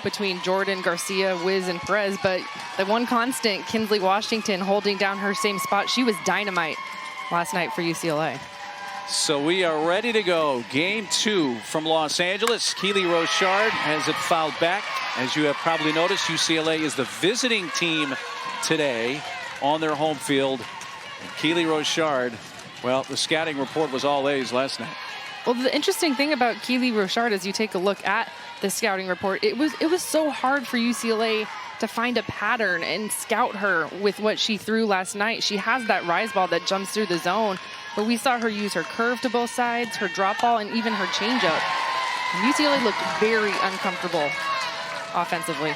between Jordan, Garcia, Wiz, and Perez, but the one constant, Kinsley Washington, holding down her same spot. She was dynamite last night for UCLA. So we are ready to go. Game 2 from Los Angeles. Keely Rochard has it fouled back. As you have probably noticed, UCLA is the visiting team today on their home field. And Keely Rochard, well, the scouting report was all A's last night. Well, the interesting thing about Keely Rochard, as you take a look at the scouting report, it was so hard for UCLA to find a pattern and scout her with what she threw last night. She has that rise ball that jumps through the zone, but we saw her use her curve to both sides, her drop ball, and even her changeup. And UCLA looked very uncomfortable offensively.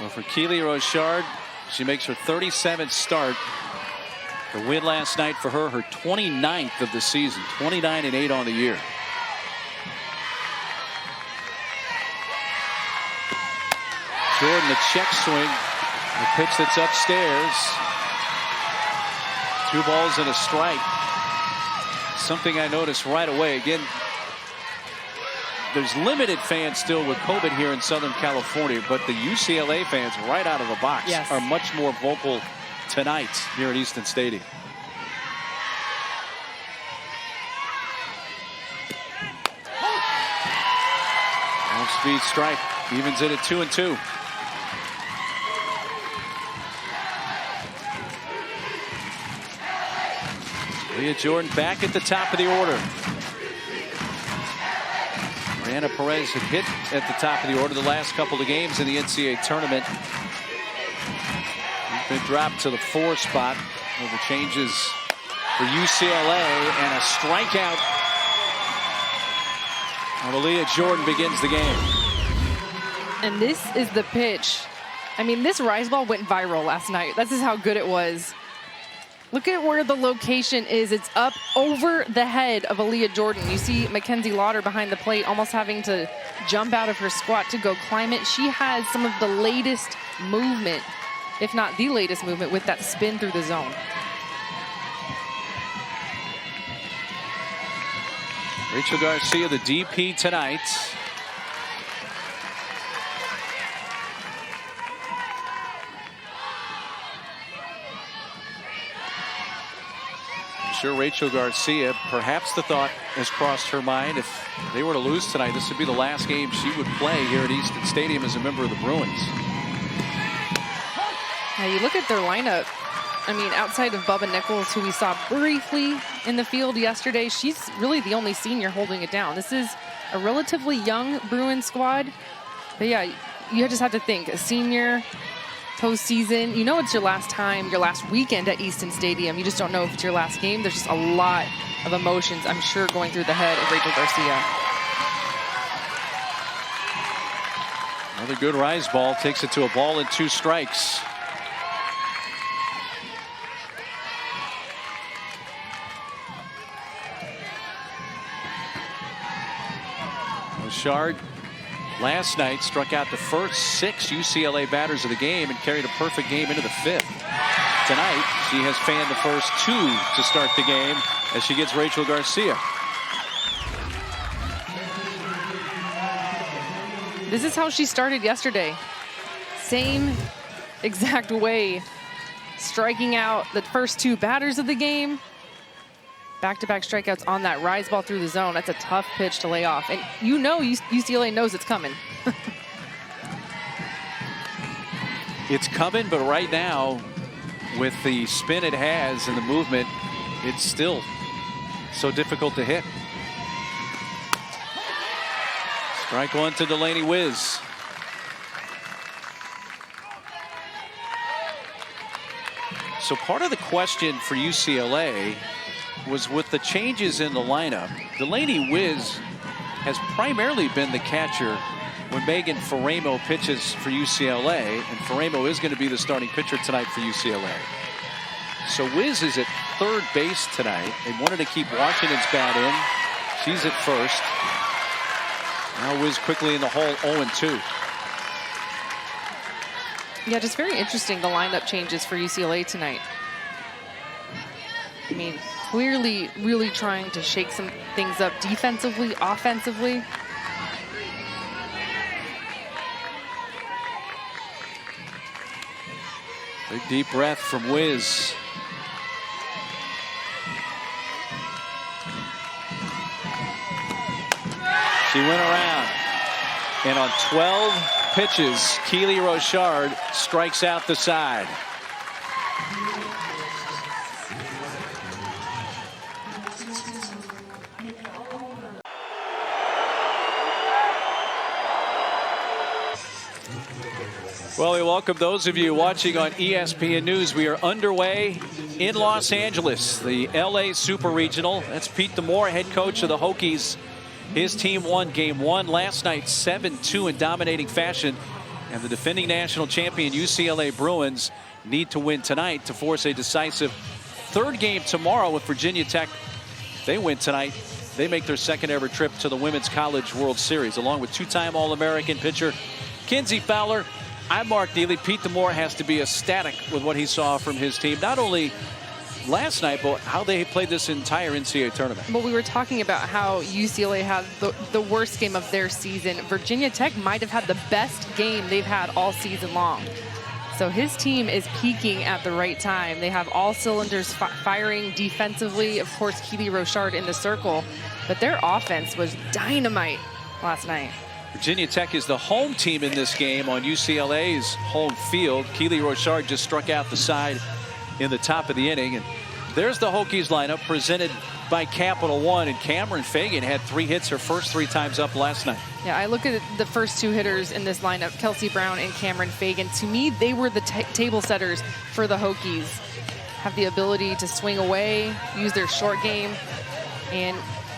Well, for Keely Rochard, she makes her 37th start. The win last night for her 29th of the season, 29-8 on the year. Jordan, the check swing, the pitch that's upstairs. 2 balls and a strike. Something I noticed right away. Again, there's limited fans still with COVID here in Southern California, but the UCLA fans right out of the box are much more vocal tonight here at Easton Stadium. Off-speed strike, evens it at 2-2. Leah Jordan back at the top of the order. Mariana Perez had hit at the top of the order the last couple of games in the NCAA tournament. Been dropped to the 4 spot. Over changes for UCLA and a strikeout. And Leah Jordan begins the game. And this is the pitch. I mean, this rise ball went viral last night. This is how good it was. Look at where the location is. It's up over the head of Aaliyah Jordan. You see Mackenzie Lauder behind the plate almost having to jump out of her squat to go climb it. She has some of the latest movement, if not the latest movement, with that spin through the zone. Rachel Garcia, the DP tonight. I'm sure Rachel Garcia, perhaps the thought has crossed her mind, if they were to lose tonight, this would be the last game she would play here at Easton Stadium as a member of the Bruins. Now you look at their lineup. I mean, outside of Bubba Nichols, who we saw briefly in the field yesterday, she's really the only senior holding it down. This is a relatively young Bruin squad. But yeah, you just have to think, a senior, postseason, you know it's your last time, your last weekend at Easton Stadium. You just don't know if it's your last game. There's just a lot of emotions, I'm sure, going through the head of Rachel Garcia. Another good rise ball, takes it to a ball and 2 strikes. Rochard last night struck out the first 6 UCLA batters of the game and carried a perfect game into the 5th. Tonight, she has fanned the first 2 to start the game as she gets Rachel Garcia. This is how she started yesterday. Same exact way. Striking out the first 2 batters of the game. Back-to-back strikeouts on that rise ball through the zone. That's a tough pitch to lay off. And you know UCLA knows it's coming. It's coming, but right now, with the spin it has and the movement, it's still so difficult to hit. Strike 1 to Delaney Wiz. So part of the question for UCLA was with the changes in the lineup. Delaney Wiz has primarily been the catcher when Megan Faramo pitches for UCLA, and Faramo is going to be the starting pitcher tonight for UCLA. So Wiz is at 3rd base tonight. They wanted to keep Washington's bat in. She's at first. Now Wiz quickly in the hole, 0-2. Yeah, just very interesting, the lineup changes for UCLA tonight. I mean, clearly really trying to shake some things up defensively, offensively. Big deep breath from Wiz. She went around. And on 12 pitches, Keely Rochard strikes out the side. Well, we welcome those of you watching on ESPN News. We are underway in Los Angeles, the LA Super Regional. That's Pete Demore, head coach of the Hokies. His team won game 1 last night, 7-2 in dominating fashion. And the defending national champion UCLA Bruins need to win tonight to force a decisive third game tomorrow with Virginia Tech. If they win tonight, they make their second ever trip to the Women's College World Series, along with two-time All-American pitcher Kinsey Fowler. I'm Mark Neely. Pete Demore has to be ecstatic with what he saw from his team, not only last night, but how they played this entire NCAA tournament. Well, we were talking about how UCLA had the worst game of their season. Virginia Tech might have had the best game they've had all season long. So his team is peaking at the right time. They have all cylinders firing defensively. Of course, Keely Rochard in the circle. But their offense was dynamite last night. Virginia Tech is the home team in this game on UCLA's home field. Keely Rochard just struck out the side in the top of the inning. And there's the Hokies lineup presented by Capital One. And Cameron Fagan had 3 hits her first 3 times up last night. Yeah, I look at the first 2 hitters in this lineup, Kelsey Brown and Cameron Fagan. To me, they were the table setters for the Hokies. Have the ability to swing away, use their short game. And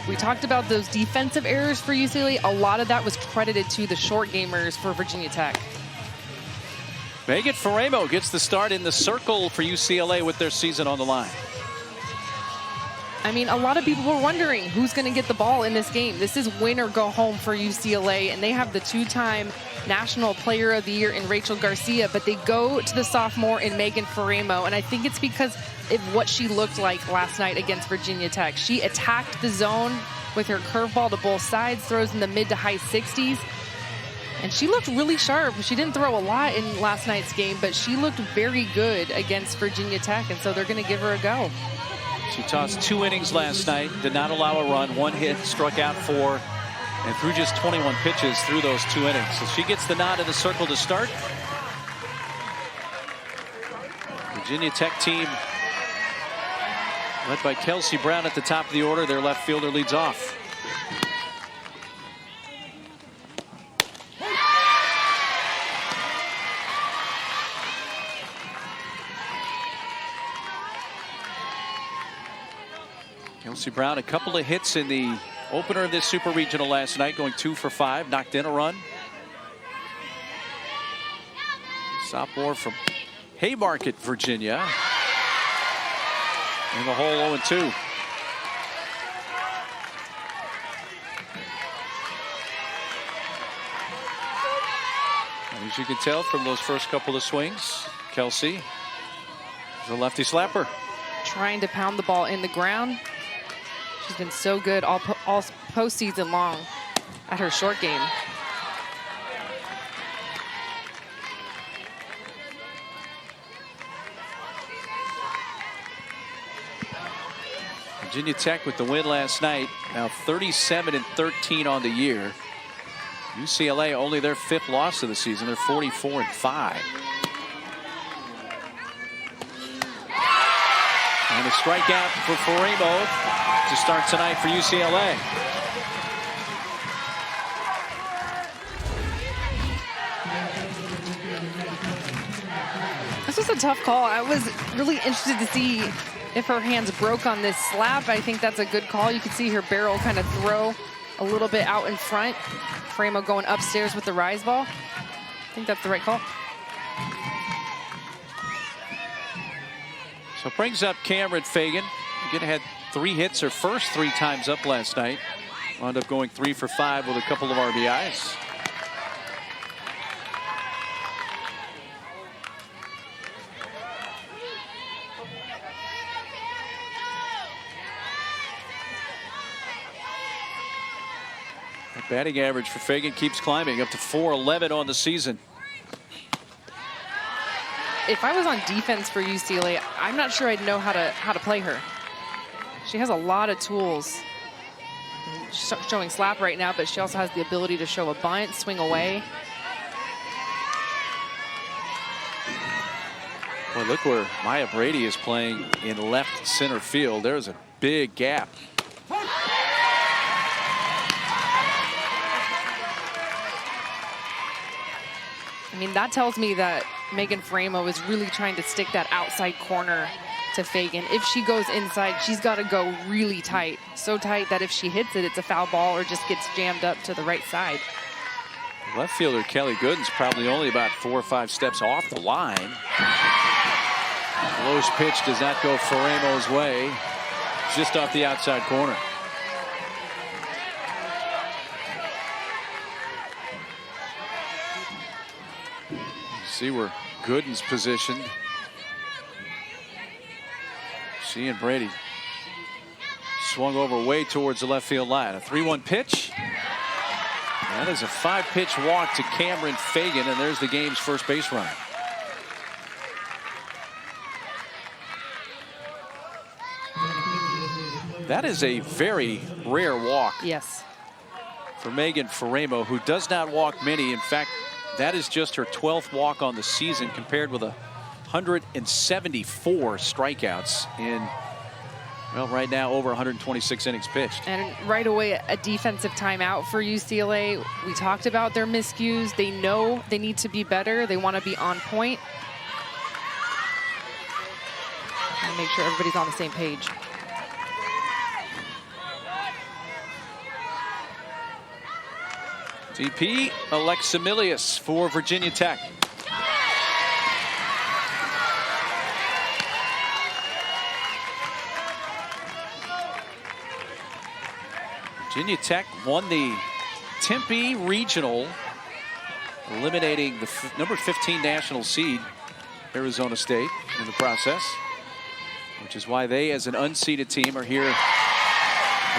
we talked about those defensive errors for UCLA. A lot of that was credited to the short gamers for Virginia Tech. Megan Faremo gets the start in the circle for UCLA with their season on the line. I mean, a lot of people were wondering who's going to get the ball in this game. This is win or go home for UCLA, and they have the 2-time National Player of the Year in Rachel Garcia, but they go to the sophomore in Megan Faremo, and I think it's because of what she looked like last night against Virginia Tech. She attacked the zone with her curveball to both sides, throws in the mid to high 60s. And she looked really sharp. She didn't throw a lot in last night's game, but she looked very good against Virginia Tech, and so they're going to give her a go. She tossed 2 innings last night, did not allow a run, 1 hit, struck out 4, and threw just 21 pitches through those 2 innings. So she gets the nod in the circle to start. Virginia Tech team led by Kelsey Brown at the top of the order. Their left fielder leads off. Kelsey Brown, a couple of hits in the opener of this Super Regional last night, going 2 for 5, knocked in a run. Sophomore from Haymarket, Virginia. In the hole, 0-2. As you can tell from those first couple of swings, Kelsey is a lefty slapper. Trying to pound the ball in the ground. She's been so good all postseason long at her short game. Virginia Tech with the win last night, now 37-13 on the year. UCLA only their 5th loss of the season. They're 44-5. And a strikeout for Faremo to start tonight for UCLA. This was a tough call. I was really interested to see if her hands broke on this slap. I think that's a good call. You can see her barrel kind of throw a little bit out in front. Faremo going upstairs with the rise ball. I think that's the right call. So it brings up Cameron Fagan. Again, had 3 hits her first 3 times up last night. Wound up going 3 for 5 with a couple of RBIs. The batting average for Fagan keeps climbing up to .411 on the season. If I was on defense for UCLA, I'm not sure I'd know how to play her. She has a lot of tools. She's showing slap right now, but she also has the ability to show a bunt, swing away. Boy, look where Maya Brady is playing in left center field. There's a big gap. I mean, that tells me that Megan Faremo is really trying to stick that outside corner to Fagan. If she goes inside, she's got to go really tight. So tight that if she hits it, it's a foul ball or just gets jammed up to the right side. Left fielder Kelly Gooden's probably only about 4 or 5 steps off the line. Low's pitch does not go Faremo's way. Just off the outside corner. See where Gooden's positioned. She and Brady swung over way towards the left field line. A 3-1 pitch. That is a 5-pitch walk to Cameron Fagan, and there's the game's first base runner. That is a very rare walk. Yes. For Megan Faremo, who does not walk many. In fact, that is just her 12th walk on the season, compared with 174 strikeouts in, well, right now over 126 innings pitched. And right away, a defensive timeout for UCLA. We talked about their miscues. They know they need to be better. They want to be on point. And make sure everybody's on the same page. DP Aleximilius for Virginia Tech. Virginia Tech won the Tempe Regional, eliminating the number 15 national seed, Arizona State, in the process, which is why they, as an unseeded team, are here at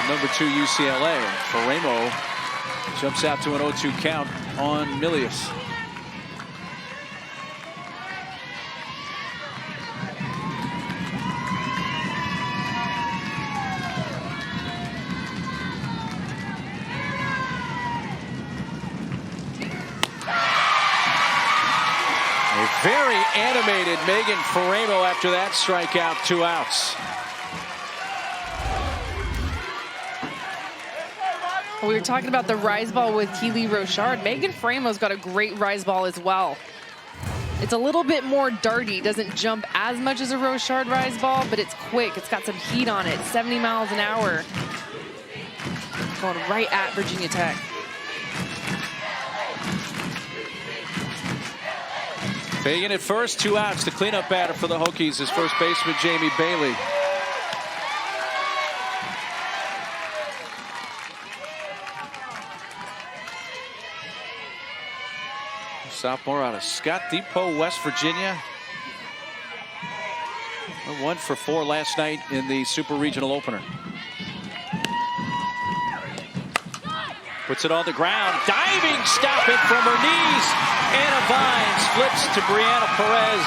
number 2 UCLA. And Faremo jumps out to an 0-2 count on Milius. A very animated Megan Faremo after that strikeout, 2 outs. We were talking about the rise ball with Keely Rochard. Megan Faremo's got a great rise ball as well. It's a little bit more darty, doesn't jump as much as a Rochard rise ball, but it's quick. It's got some heat on it, 70 miles an hour. Going right at Virginia Tech. Fagan at first, 2 outs. The cleanup batter for the Hokies is first baseman Jamie Bailey. Sophomore out of Scott Depot, West Virginia. 1 for 4 last night in the Super Regional opener. Puts it on the ground. Diving stop it from her knees. Anna Vines flips to Brianna Perez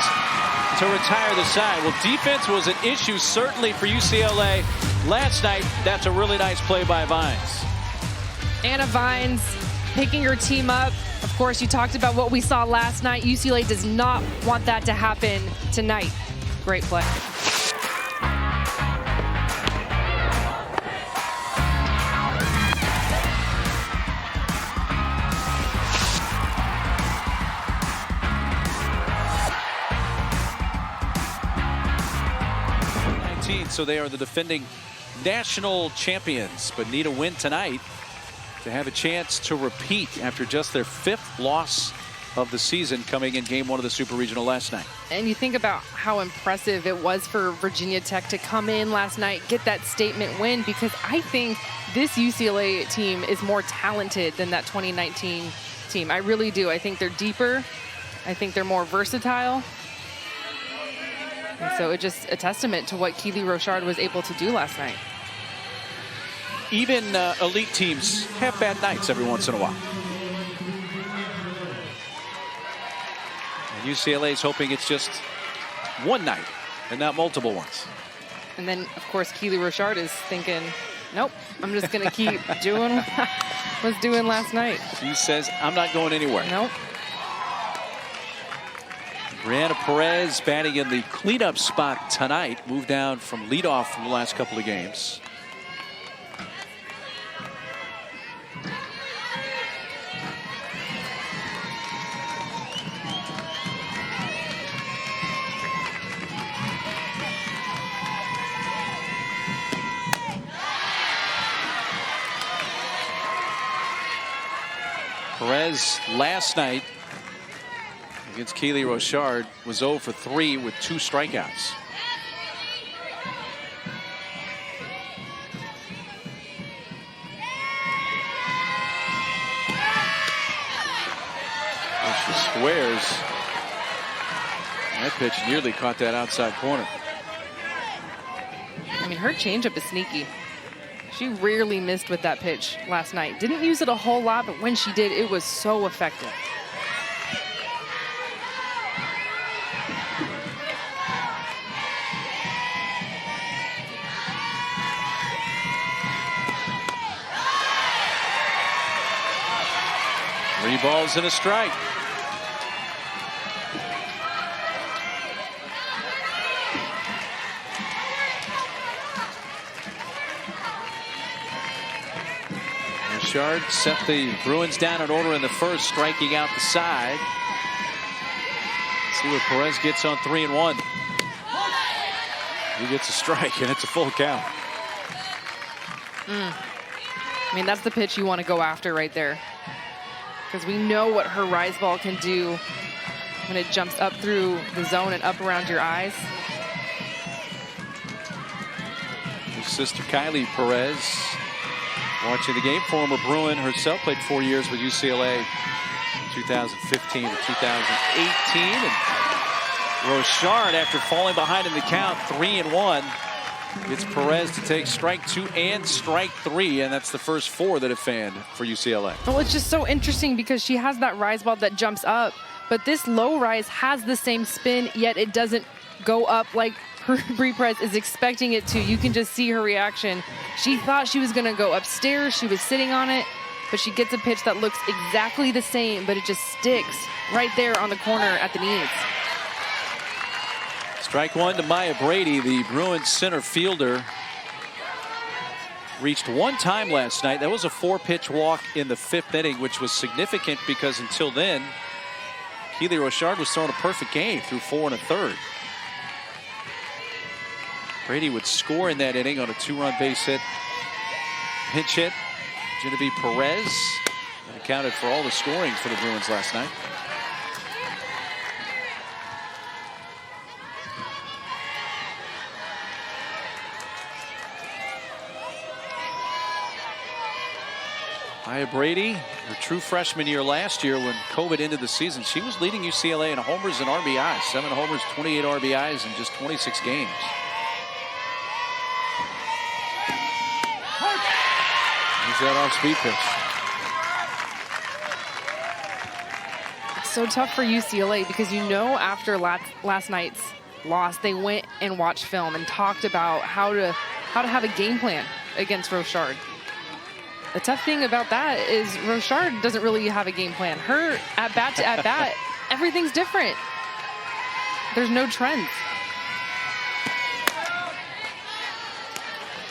to retire the side. Well, defense was an issue certainly for UCLA last night. That's a really nice play by Vines. Anna Vines picking her team up. Of course, you talked about what we saw last night. UCLA does not want that to happen tonight. Great play. So they are the defending national champions, but need a win tonight to have a chance to repeat after just their 5th loss of the season, coming in game 1 of the Super Regional last night. And you think about how impressive it was for Virginia Tech to come in last night, get that statement win, because I think this UCLA team is more talented than that 2019 team. I really do. I think they're deeper. I think they're more versatile. And so it's just a testament to what Keely Rochard was able to do last night. even elite teams have bad nights every once in a while. And UCLA is hoping it's just one night and not multiple ones. And then, of course, Keely Rochard is thinking, nope, I'm just going to keep doing what I was doing last night. She says, I'm not going anywhere. Nope. Brianna Perez batting in the cleanup spot tonight. Moved down from leadoff from the last couple of games. Perez last night against Keely Rochard was 0 for 3 with 2 strikeouts. And she squares. That pitch nearly caught that outside corner. I mean, her changeup is sneaky. She rarely missed with that pitch last night. Didn't use it a whole lot, but when she did, it was so effective. Three balls and a strike. Rochard set the Bruins down in order in the first, striking out the side. See what Perez gets on 3-1. He gets a strike, and it's a full count. I mean, that's the pitch you want to go after right there. Because we know what her rise ball can do when it jumps up through the zone and up around your eyes. His sister Kylie Perez watching the game. Former Bruin herself, played 4 years with UCLA, 2015 to 2018. And Rochard, after falling behind in the count, 3-1, gets Perez to take strike 2 and strike 3, and that's the first 4 that have fanned for UCLA. Well, it's just so interesting because she has that rise ball that jumps up, but this low rise has the same spin, yet it doesn't go up like Brie Perez is expecting it to. You can just see her reaction. She thought she was going to go upstairs. She was sitting on it, but she gets a pitch that looks exactly the same, but it just sticks right there on the corner at the knees. Strike 1 to Maya Brady, the Bruins center fielder. Reached 1 time last night. That was a 4-pitch walk in the 5th inning, which was significant because until then, Keely Rochard was throwing a perfect game through 4 1/3. Brady would score in that inning on a 2-run base hit. Pinch hit. Genevieve Perez accounted for all the scoring for the Bruins last night. Maya Brady, her true freshman year last year when COVID ended the season, she was leading UCLA in homers and RBIs. 7 homers, 28 RBIs in just 26 games. Here's that off-speed pitch. It's so tough for UCLA because you know after last night's loss, they went and watched film and talked about how to have a game plan against Rochard. The tough thing about that is Rochard doesn't really have a game plan. Her at bat to at bat, everything's different. There's no trends.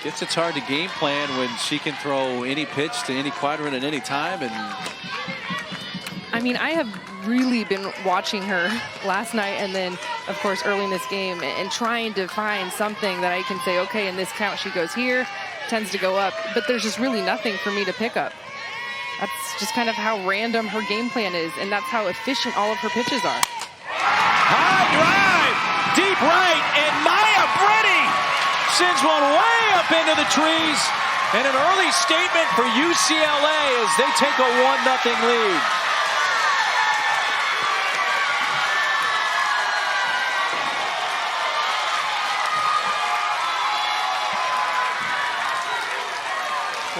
Guess it's hard to game plan when she can throw any pitch to any quadrant at any time. And I mean, I have really been watching her last night and then, of course, early in this game and trying to find something that I can say, okay, in this count she goes here, tends to go up, but there's just really nothing for me to pick up. That's just kind of how random her game plan is, and that's how efficient all of her pitches are. High drive, deep right, and Maya Brady sends one way up into the trees, and an early statement for UCLA as they take a 1-0 lead.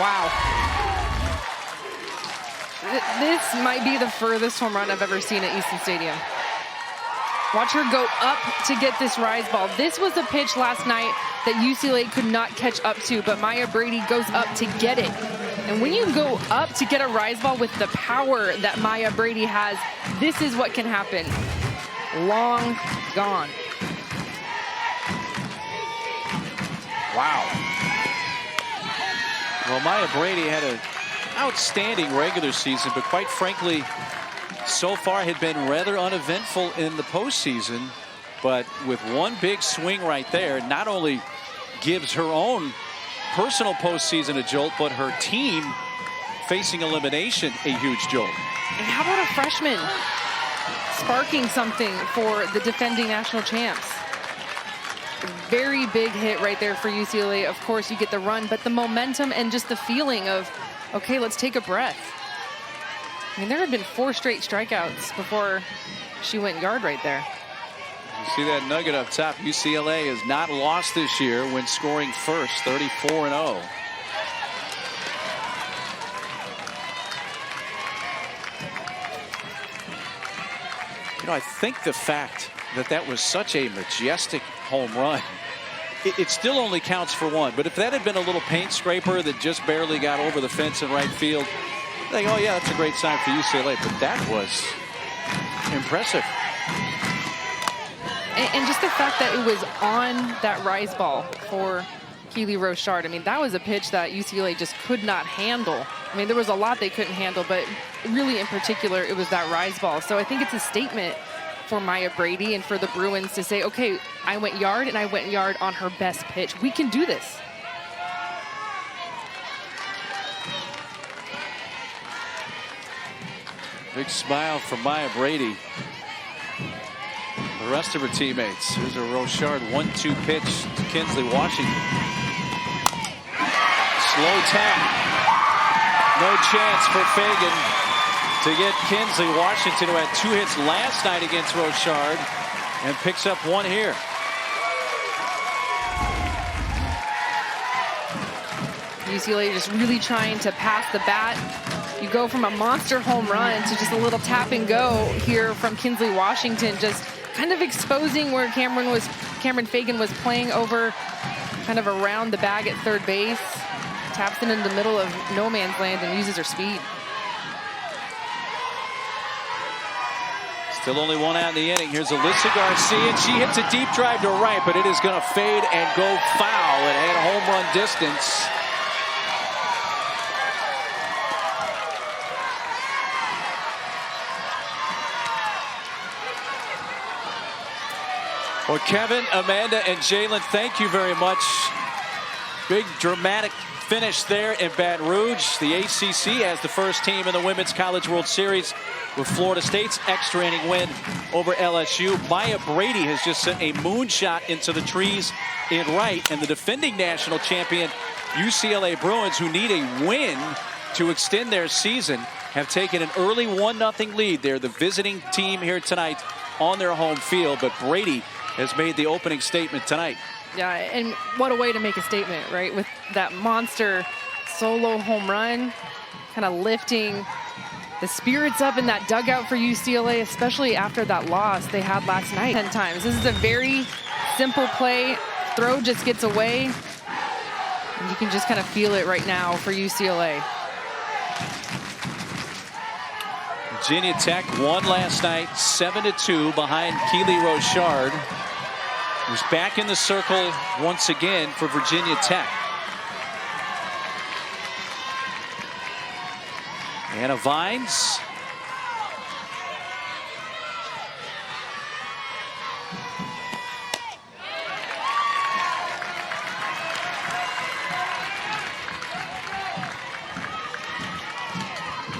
Wow. This might be the furthest home run I've ever seen at Easton Stadium. Watch her go up to get this rise ball. This was a pitch last night that UCLA could not catch up to, but Maya Brady goes up to get it. And when you go up to get a rise ball with the power that Maya Brady has, this is what can happen. Long gone. Wow. Well, Maya Brady had an outstanding regular season, but quite frankly, so far had been rather uneventful in the postseason. But with one big swing right there, not only gives her own personal postseason a jolt, but her team facing elimination a huge jolt. And how about a freshman sparking something for the defending national champs? Very big hit right there for UCLA. Of course, you get the run, but the momentum and just the feeling of, okay, let's take a breath. I mean, there had been 4 straight strikeouts before she went yard right there. You see that nugget up top. UCLA has not lost this year when scoring first, 34-0. You know, I think the fact that that was such a majestic home run, it still only counts for 1. But if that had been a little paint scraper that just barely got over the fence in right field, I think, oh yeah, that's a great sign for UCLA. But that was impressive. And just the fact that it was on that rise ball for Keely Rochard. I mean, that was a pitch that UCLA just could not handle. I mean, there was a lot they couldn't handle, but really in particular, it was that rise ball. So I think it's a statement for Maya Brady and for the Bruins to say, okay, I went yard and I went yard on her best pitch. We can do this. Big smile from Maya Brady. The rest of her teammates. Here's a Rochard 1-2 pitch to Kinsley Washington. Slow tap. No chance for Fagan to get Kinsley Washington, who had 2 hits last night against Rochard, and picks up 1 here. UCLA just really trying to pass the bat. You go from a monster home run to just a little tap and go here from Kinsley Washington, just kind of exposing where Cameron Fagan was playing over kind of around the bag at third base. Taps it in the middle of no man's land and uses her speed. Still only 1 out in the inning. Here's Alyssa Garcia, and she hits a deep drive to right, but it is going to fade and go foul. It had home run distance. Well, Kevin, Amanda, and Jalen, thank you very much. Big dramatic finish there in Baton Rouge. The ACC has the first team in the Women's College World Series with Florida State's extra inning win over LSU. Maya Brady has just sent a moonshot into the trees in right, and the defending national champion UCLA Bruins, who need a win to extend their season, have taken an early 1-0 lead. They're the visiting team here tonight on their home field, but Brady has made the opening statement tonight. Yeah, and what a way to make a statement, right? With that monster solo home run, kind of lifting the spirits up in that dugout for UCLA, especially after that loss they had last night 10 times. This is a very simple play. Throw just gets away, and you can just kind of feel it right now for UCLA. Virginia Tech won last night 7-2 behind Keely Rochard, who's back in the circle once again for Virginia Tech. Anna Vines.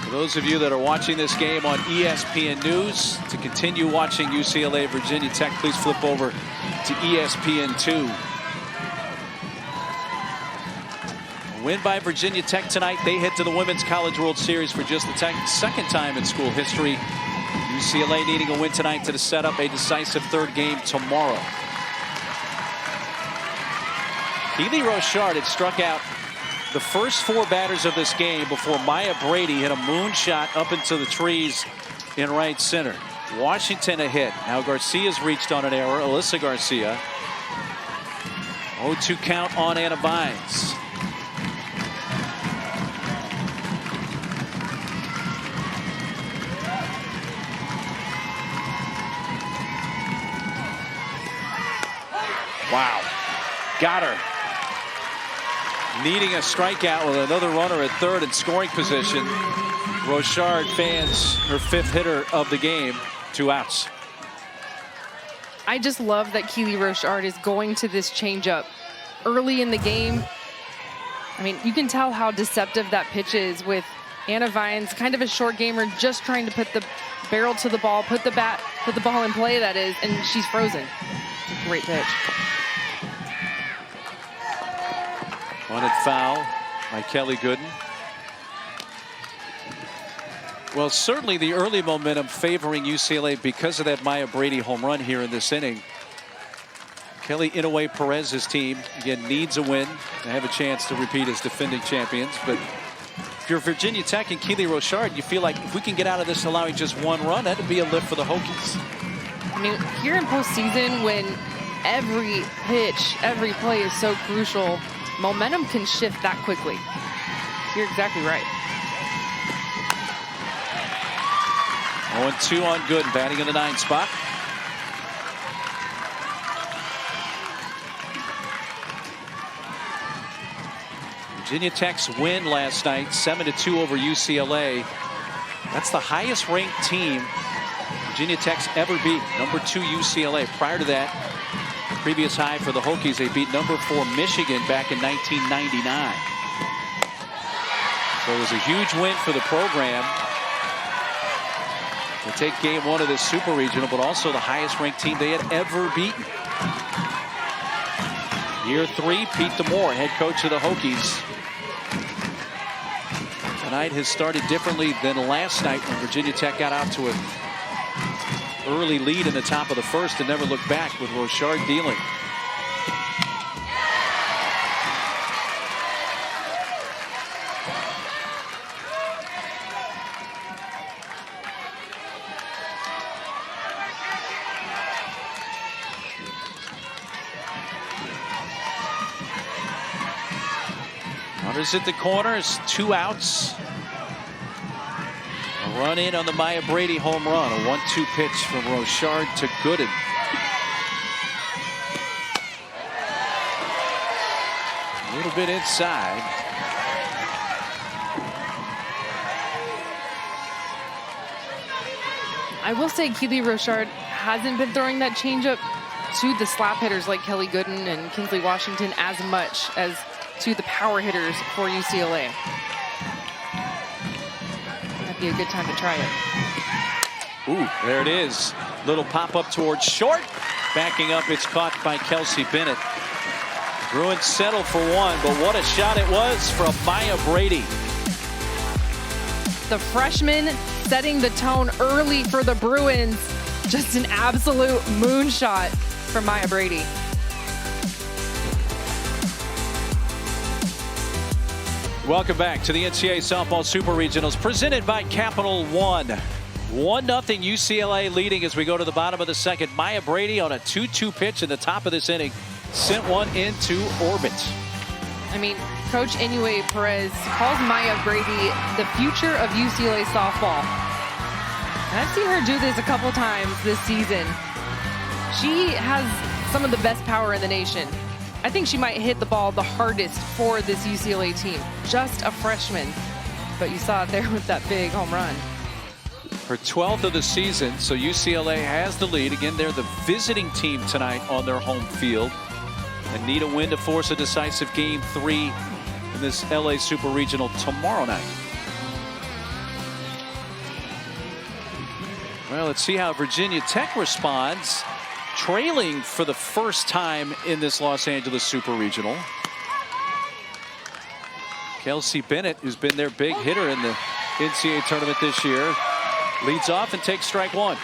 For those of you that are watching this game on ESPN News, to continue watching UCLA Virginia Tech, please flip over to ESPN2. A win by Virginia Tech tonight. They head to the Women's College World Series for just the second time in school history. UCLA needing a win tonight to set up a decisive third game tomorrow. Keely Rochard had struck out the first 4 batters of this game before Maya Brady hit a moonshot up into the trees in right center. Washington a hit. Now Garcia's reached on an error. Alyssa Garcia. 0-2 count on Anna Vines. Wow. Got her. Needing a strikeout with another runner at third in scoring position. Rochard fans her 5th hitter of the game. 2 outs. I just love that Keely Rochard is going to this changeup early in the game. I mean, you can tell how deceptive that pitch is with Anna Vines, kind of a short gamer, just trying to put the barrel to the ball, put the ball in play, that is, and she's frozen. It's a great pitch. Wanted foul by Kelly Gooden. Well, certainly the early momentum favoring UCLA because of that Maya Brady home run here in this inning. Kelly Inouye Perez's team, again, needs a win to have a chance to repeat as defending champions. But if you're Virginia Tech and Keely Rochard, you feel like if we can get out of this allowing just 1 run, that'd be a lift for the Hokies. I mean, here in postseason, when every pitch, every play is so crucial, momentum can shift that quickly. You're exactly right. 0-2 on Gooden, batting in the 9th spot. Virginia Tech's win last night, 7-2 over UCLA. That's the highest ranked team Virginia Tech's ever beat. Number 2 UCLA. Prior to that, the previous high for the Hokies, they beat number 4 Michigan back in 1999. So it was a huge win for the program. They take game 1 of this Super Regional, but also the highest ranked team they had ever beaten. Year 3, Pete DeMoore, head coach of the Hokies. Tonight has started differently than last night when Virginia Tech got out to an early lead in the top of the 1st and never looked back with Rochard dealing. Runners at the corners, 2 outs. A run in on the Maya Brady home run. A 1-2 pitch from Rochard to Gooden. A little bit inside. I will say Keely Rochard hasn't been throwing that changeup to the slap hitters like Kelly Gooden and Kinsley Washington as much as to the power hitters for UCLA. That'd be a good time to try it. Ooh, there it is. Little pop up towards short. Backing up, it's caught by Kelsey Bennett. Bruins settle for 1, but what a shot it was from Maya Brady. The freshman setting the tone early for the Bruins. Just an absolute moonshot from Maya Brady. Welcome back to the NCAA Softball Super Regionals presented by Capital One. 1-0 UCLA leading as we go to the bottom of the 2nd. Maya Brady on a 2-2 pitch in the top of this inning sent one into orbit. I mean, Coach Inouye Perez calls Maya Brady the future of UCLA softball. And I've seen her do this a couple times this season. She has some of the best power in the nation. I think she might hit the ball the hardest for this UCLA team. Just a freshman, but you saw it there with that big home run. Her 12th of the season, so UCLA has the lead. Again, they're the visiting team tonight on their home field and need a win to force a decisive game 3 in this LA Super Regional tomorrow night. Well, let's see how Virginia Tech responds, trailing for the first time in this Los Angeles Super Regional. Kelsey Bennett, who's been their big hitter in the NCAA tournament this year, leads off and takes strike 1.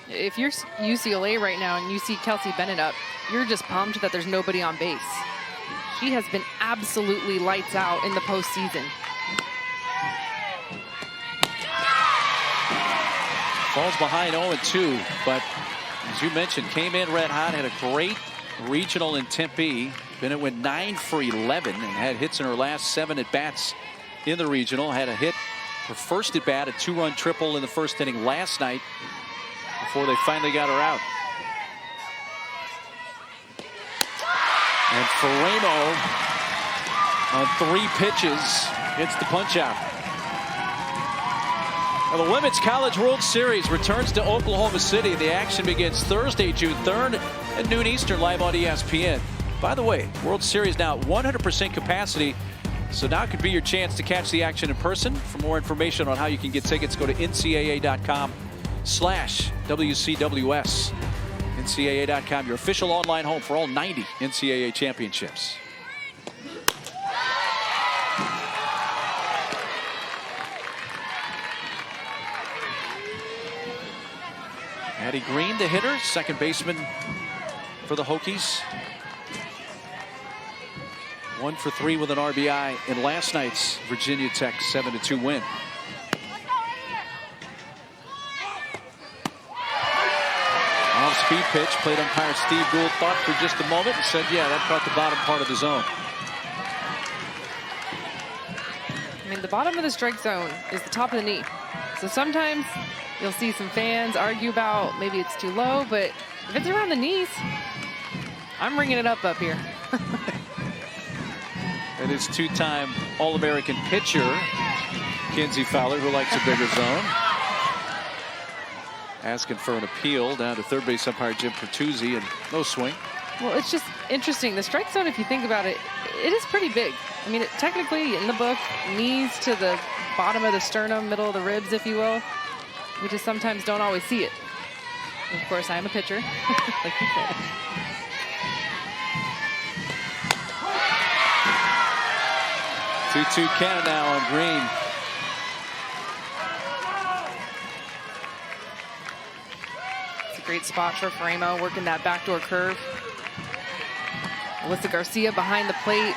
If you're UCLA right now and you see Kelsey Bennett up, you're just pumped that there's nobody on base. She has been absolutely lights out in the postseason. Falls behind 0-2, but as you mentioned, came in red hot, had a great regional in Tempe. Bennett went 9 for 11 and had hits in her last 7 at bats in the regional. Had a hit her first at bat, a 2-run triple in the first inning last night before they finally got her out. And Faremo on 3 pitches hits the punch out. Well, the Women's College World Series returns to Oklahoma City. The action begins Thursday, June 3rd at noon Eastern, live on ESPN. By the way, World Series now at 100% capacity, so now could be your chance to catch the action in person. For more information on how you can get tickets, go to ncaa.com/WCWS. NCAA.com, your official online home for all 90 NCAA championships. Addie Green, the hitter, second baseman for the Hokies. 1 for 3 with an RBI in last night's Virginia Tech 7-2 win. Off-speed pitch, plate umpire Steve Gould thought for just a moment and said, yeah, that caught the bottom part of the zone. I mean, the bottom of the strike zone is the top of the knee. So sometimes you'll see some fans argue about maybe it's too low, but if it's around the knees, I'm ringing it up here. And it's 2-time All-American pitcher, Kinsey Fowler, who likes a bigger zone. Asking for an appeal down to third base umpire Jim Pertuzzi, and no swing. Well, it's just interesting. The strike zone, if you think about it, it is pretty big. I mean, technically in the book, knees to the bottom of the sternum, middle of the ribs, if you will. We just sometimes don't always see it. And of course, I am a pitcher, like you said. Two count now on Green. It's a great spot for Faremo, working that backdoor curve. Alyssa Garcia behind the plate.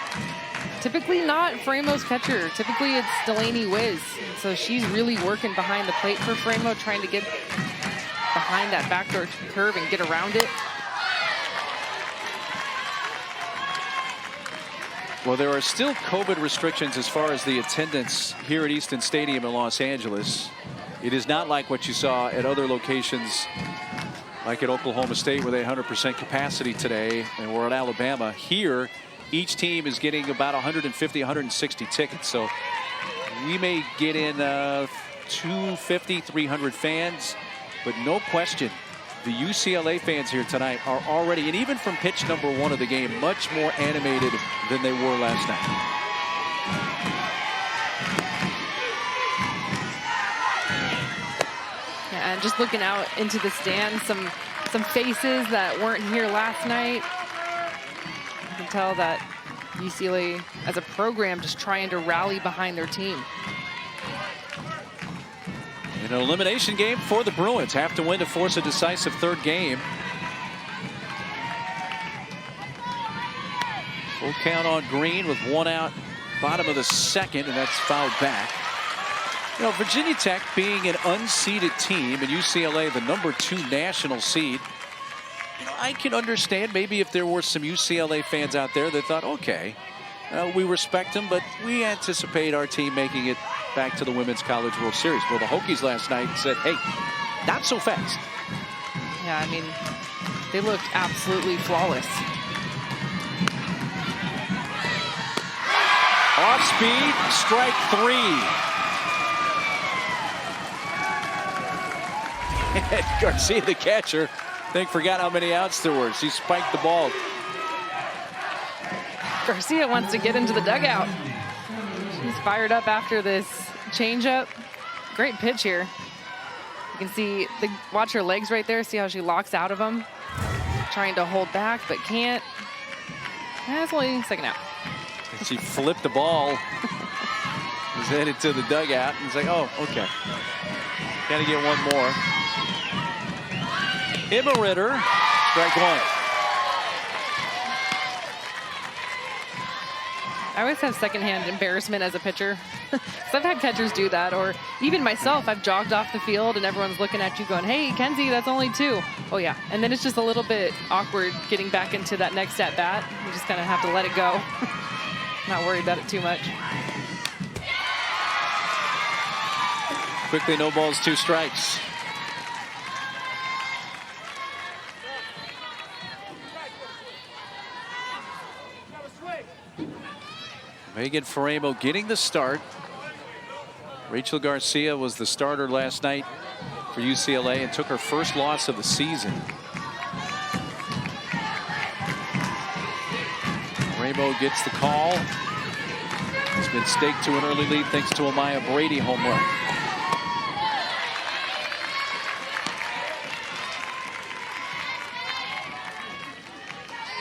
Typically not Framo's catcher. Typically it's Delaney Wiz. So she's really working behind the plate for Faremo, trying to get behind that backdoor curve and get around it. Well, there are still COVID restrictions as far as the attendance here at Easton Stadium in Los Angeles. It is not like what you saw at other locations, like at Oklahoma State, where they had 100% capacity today, and we're at Alabama. Here, each team is getting about 150, 160 tickets. So we may get in 250, 300 fans, but no question, the UCLA fans here tonight are already, and even from pitch number 1 of the game, much more animated than they were last night. Yeah, and just looking out into the stands, some faces that weren't here last night. You can tell that UCLA, as a program, just trying to rally behind their team. An elimination game for the Bruins. Have to win to force a decisive third game. Full count on Green with 1 out, bottom of the second, and that's fouled back. You know, Virginia Tech being an unseeded team, and UCLA the number 2 national seed. You know, I can understand maybe if there were some UCLA fans out there that thought, okay, we respect them, but we anticipate our team making it back to the Women's College World Series. Well, the Hokies last night said, hey, not so fast. Yeah, I mean, they looked absolutely flawless. Off speed, strike 3. Garcia, the catcher, I think forgot how many outs there were. She spiked the ball. Garcia wants to get into the dugout. She's fired up after this changeup. Great pitch here. You can see, watch her legs right there. See how she locks out of them. Trying to hold back, but can't. That's only second out. And she flipped the ball. Was headed to the dugout. And it's like, oh, okay. Got to get one more. Emma Ritter, strike 1. I always have secondhand embarrassment as a pitcher. So I've had catchers do that, or even myself, I've jogged off the field and everyone's looking at you going, hey, Kenzie, that's only 2. Oh, yeah. And then it's just a little bit awkward getting back into that next at-bat. You just kind of have to let it go. Not worried about it too much. Quickly, no balls, 2 strikes. Megan Faremo getting the start. Rachel Garcia was the starter last night for UCLA and took her first loss of the season. Faremo gets the call. It's been staked to an early lead thanks to a Maya Brady home run.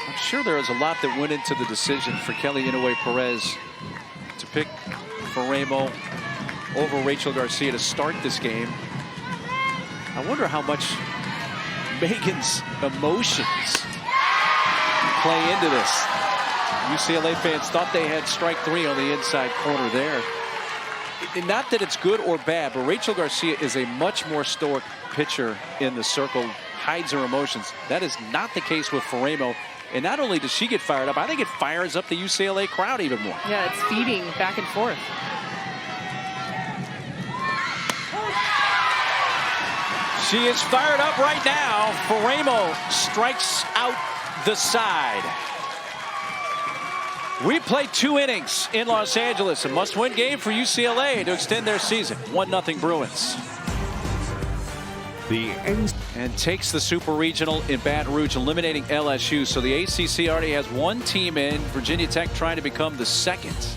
I'm sure there was a lot that went into the decision for Kelly Inouye Perez to pick Faremo over Rachel Garcia to start this game. I wonder how much Megan's emotions play into this. UCLA fans thought they had strike 3 on the inside corner there. Not that it's good or bad, but Rachel Garcia is a much more stoic pitcher in the circle, hides her emotions. That is not the case with Faremo. And not only does she get fired up, I think it fires up the UCLA crowd even more. Yeah, it's feeding back and forth. She is fired up right now. Faremo strikes out the side. We played 2 innings in Los Angeles. A must-win game for UCLA to extend their season. 1-0 Bruins. And takes the Super Regional in Baton Rouge, eliminating LSU. So the ACC already has 1 team in. Virginia Tech trying to become the 2nd.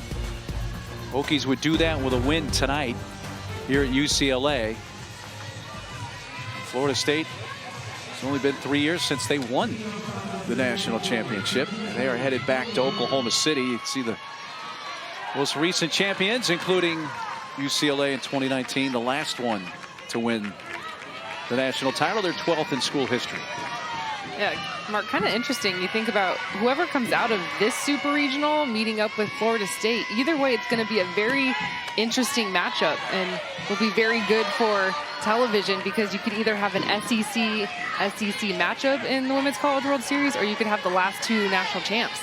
Hokies would do that with a win tonight here at UCLA. Florida State, it's only been 3 years since they won the national championship. They are headed back to Oklahoma City. You can see the most recent champions, including UCLA in 2019, the last one to win the national title, their 12th in school history. Yeah, Mark, kind of interesting. You think about whoever comes out of this Super Regional meeting up with Florida State. Either way, it's going to be a very interesting matchup and will be very good for television because you could either have an SEC matchup in the Women's College World Series or you could have the last 2 national champs.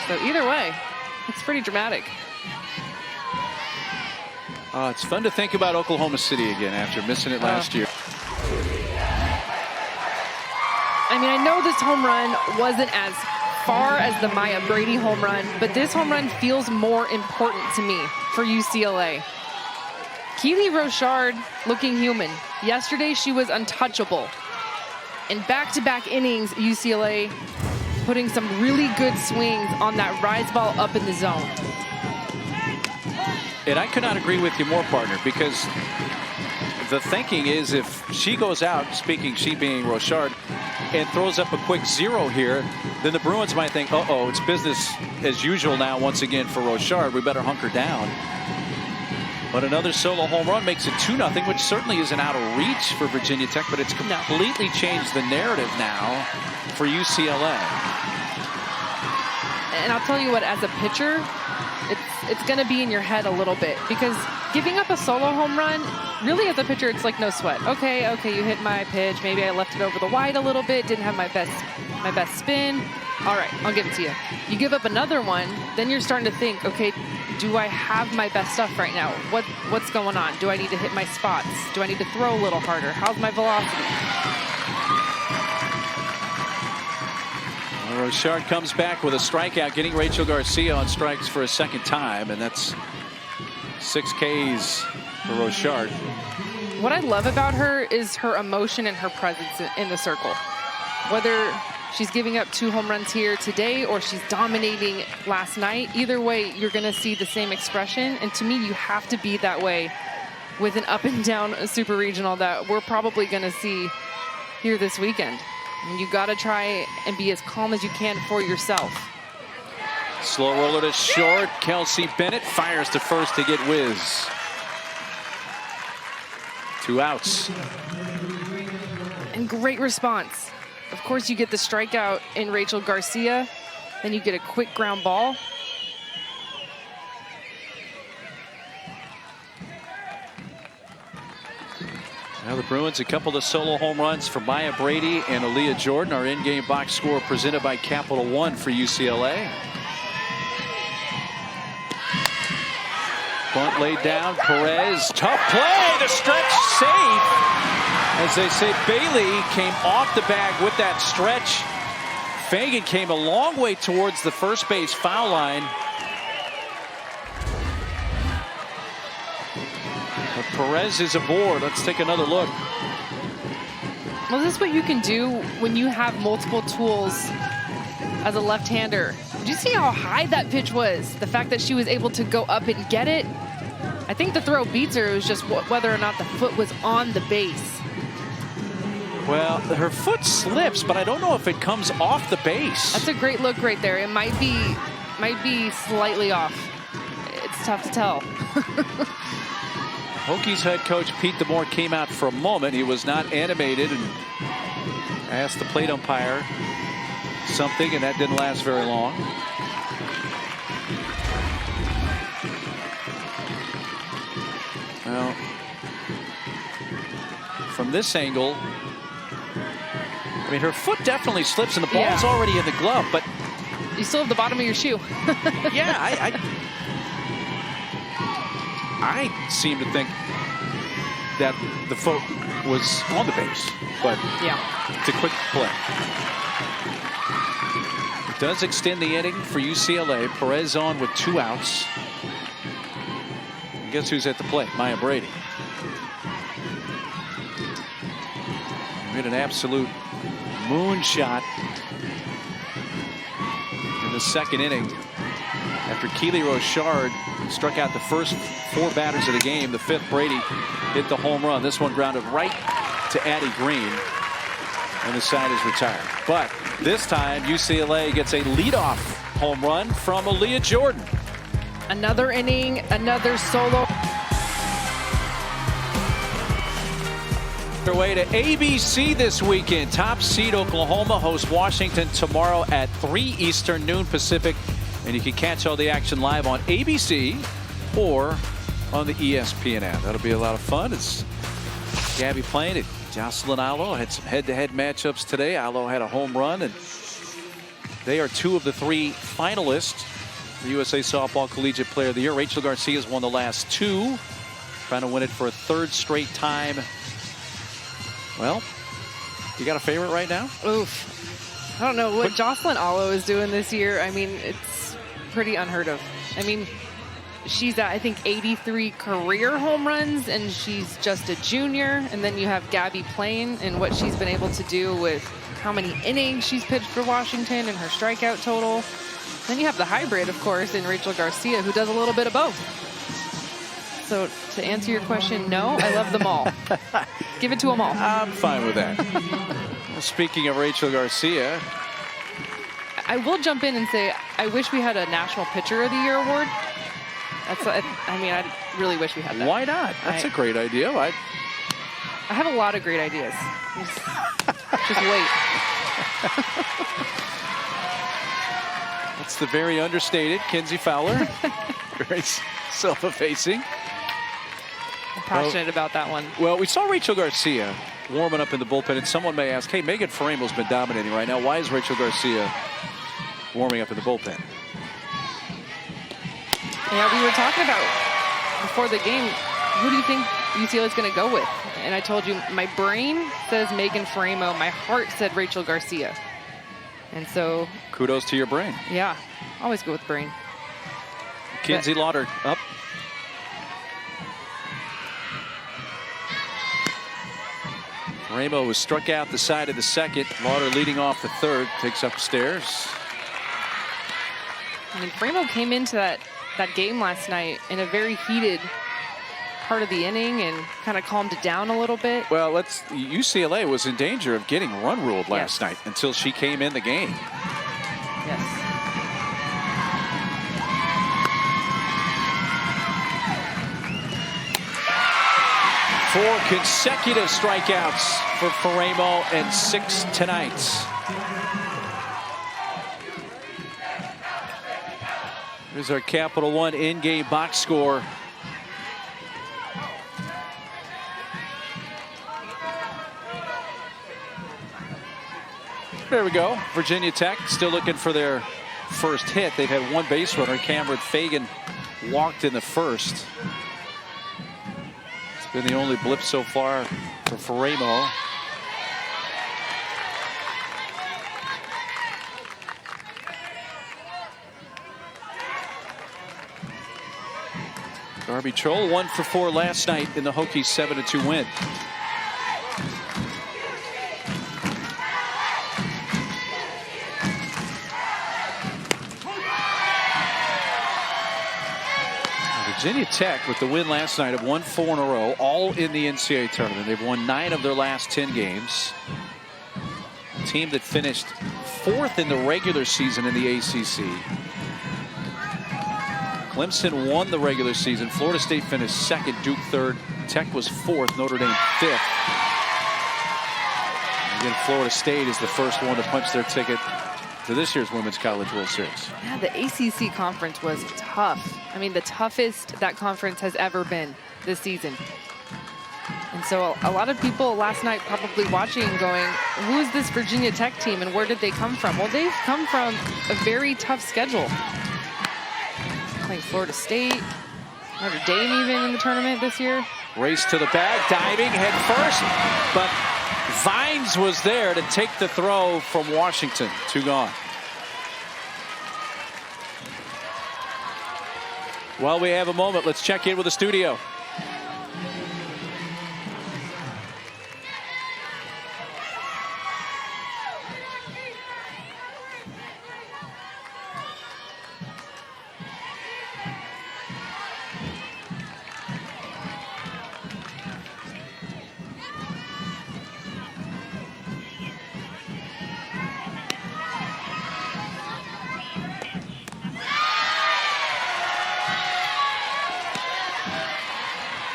So either way, it's pretty dramatic. It's fun to think about Oklahoma City again after missing it last year. I mean, I know this home run wasn't as far as the Maya Brady home run, but this home run feels more important to me for UCLA. Keely Rochard looking human. Yesterday, she was untouchable. In back-to-back innings, UCLA putting some really good swings on that rise ball up in the zone. And I could not agree with you more, partner, because the thinking is if she goes out, speaking she being Rochard, and throws up a quick 0 here, then the Bruins might think, uh-oh, it's business as usual now once again for Rochard. We better hunker down. But another solo home run makes it 2-0, which certainly isn't out of reach for Virginia Tech, but it's completely changed the narrative now for UCLA. And I'll tell you what, as a pitcher, it's going to be in your head a little bit because giving up a solo home run, really as a pitcher, it's like no sweat. Okay, you hit my pitch. Maybe I left it over the wide a little bit, didn't have my best spin. All right, I'll give it to you. You give up another one, then you're starting to think, okay, do I have my best stuff right now? What's going on? Do I need to hit my spots? Do I need to throw a little harder? How's my velocity? Rochard comes back with a strikeout, getting Rachel Garcia on strikes for a 2nd time, and that's 6 Ks for Rochard. What I love about her is her emotion and her presence in the circle. Whether she's giving up 2 home runs here today or she's dominating last night, either way, you're going to see the same expression. And to me, you have to be that way with an up and down Super Regional that we're probably going to see here this weekend. And you got to try and be as calm as you can for yourself. Slow roller to short. Kelsey Bennett fires to first to get Wiz. 2 outs. And great response. Of course, you get the strikeout in Rachel Garcia. Then you get a quick ground ball. Now the Bruins, a couple of solo home runs for Maya Brady and Aaliyah Jordan. Our in-game box score presented by Capital One for UCLA. Bunt laid down. Perez, tough play. The stretch safe. As they say, Bailey came off the bag with that stretch. Fagan came a long way towards the first base foul line. But Perez is aboard. Let's take another look. Well, this is what you can do when you have multiple tools as a left-hander. Did you see how high that pitch was? The fact that she was able to go up and get it. I think the throw beats her. It was just whether or not the foot was on the base. Well, her foot slips, but I don't know if it comes off the base. That's a great look right there. It might be slightly off. It's tough to tell. Hokies head coach Pete DeMore came out for a moment. He was not animated and asked the plate umpire something, and that didn't last very long. Well, from this angle, I mean, her foot definitely slips and the ball's already in the glove, but you still have the bottom of your shoe. Yeah, I seem to think that the foot was on the base, but yeah, it's a quick play. It does extend the inning for UCLA. Perez on with 2 outs. And guess who's at the plate? Maya Brady. Made an absolute moonshot in the second inning after Keely Rochard struck out the first 4 batters of the game. The 5th, Brady hit the home run. This one grounded right to Addie Green, and the side is retired. But this time UCLA gets a leadoff home run from Aaliyah Jordan. Another inning, another solo. Their way to ABC this weekend. Top seed Oklahoma hosts Washington tomorrow at 3 Eastern, noon Pacific. And you can catch all the action live on ABC or on the ESPN app. That'll be a lot of fun. It's Gabby playing it. Jocelyn Allo had some head-to-head matchups today. Allo had a home run, and they are 2 of the 3 finalists for USA Softball Collegiate Player of the Year. Rachel Garcia's won the last 2, trying to win it for a 3rd straight time. Well, you got a favorite right now? Oof. I don't know what Jocelyn Allo is doing this year. I mean, it's pretty unheard of. I mean, she's at, I think, 83 career home runs, and she's just a junior. And then you have Gabby playing and what she's been able to do with how many innings she's pitched for Washington and her strikeout total. Then you have the hybrid, of course, in Rachel Garcia, who does a little bit of both. So to answer your question, no, I love them all. Give it to them all. I'm fine with that. Speaking of Rachel Garcia, I will jump in and say I wish we had a National Pitcher of the Year award. That's, I mean, I really wish we had that. Why not? That's a great idea. I have a lot of great ideas. Just wait. That's the very understated Kinsey Fowler. Very self-effacing. I'm passionate about that one. Well, we saw Rachel Garcia warming up in the bullpen, and someone may ask, hey, Megan Faraimo's been dominating right now. Why is Rachel Garcia warming up in the bullpen? Yeah, we were talking about before the game, who do you think UCLA is going to go with? And I told you, my brain says Megan Faraimo. My heart said Rachel Garcia. And so... kudos to your brain. Yeah, always go with brain. Kinsey Lauder up. Faraimo was struck out the side of the second. Lauder leading off the third, takes up the stairs. I mean, Faraimo came into that game last night in a very heated part of the inning and kind of calmed it down a little bit. Well, UCLA was in danger of getting run ruled last night until she came in the game. Yes. Four consecutive strikeouts for Faraimo and 6 tonight. Here's our Capital One in-game box score. There we go. Virginia Tech still looking for their first hit. They've had one base runner. Cameron Fagan walked in the first. It's been the only blip so far for Faremo. Darby Troll 1 for 4 last night in the Hokies' 7-2 win. Virginia Tech, with the win last night, have won 4 in a row, all in the NCAA tournament. They've won 9 of their last 10 games. A team that finished 4th in the regular season in the ACC. Clemson won the regular season. Florida State finished 2nd, Duke 3rd. Tech was 4th, Notre Dame 5th. Again, Florida State is the first one to punch their ticket to this year's Women's College World Series. Yeah, the ACC conference was tough. I mean, the toughest that conference has ever been this season. And so a lot of people last night probably watching going, who is this Virginia Tech team and where did they come from? Well, they've come from a very tough schedule. Playing Florida State, Notre Dame even in the tournament this year. Race to the bag, diving head first, but Vines was there to take the throw from Washington. 2 gone. While we have a moment, let's check in with the studio.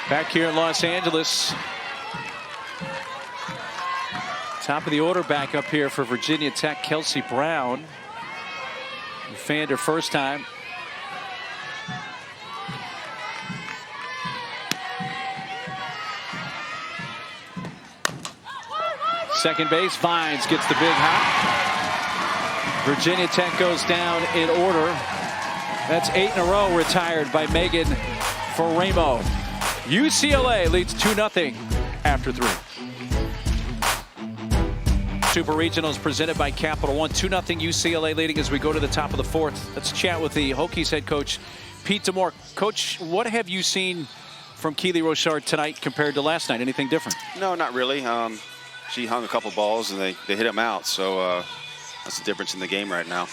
Back here in Los Angeles. Top of the order back up here for Virginia Tech, Kelsey Brown. Who fanned her first time. Second base, Vines gets the big hop. Virginia Tech goes down in order. That's 8 in a row retired by Megan Faremo. UCLA leads 2-0 after 3. Super Regionals presented by Capital One. 2-0 UCLA leading as we go to the top of the 4th. Let's chat with the Hokies head coach, Pete DeMore. Coach, what have you seen from Keely Rochard tonight compared to last night? Anything different? No, not really. She hung a couple balls and they hit them out. So that's the difference in the game right now.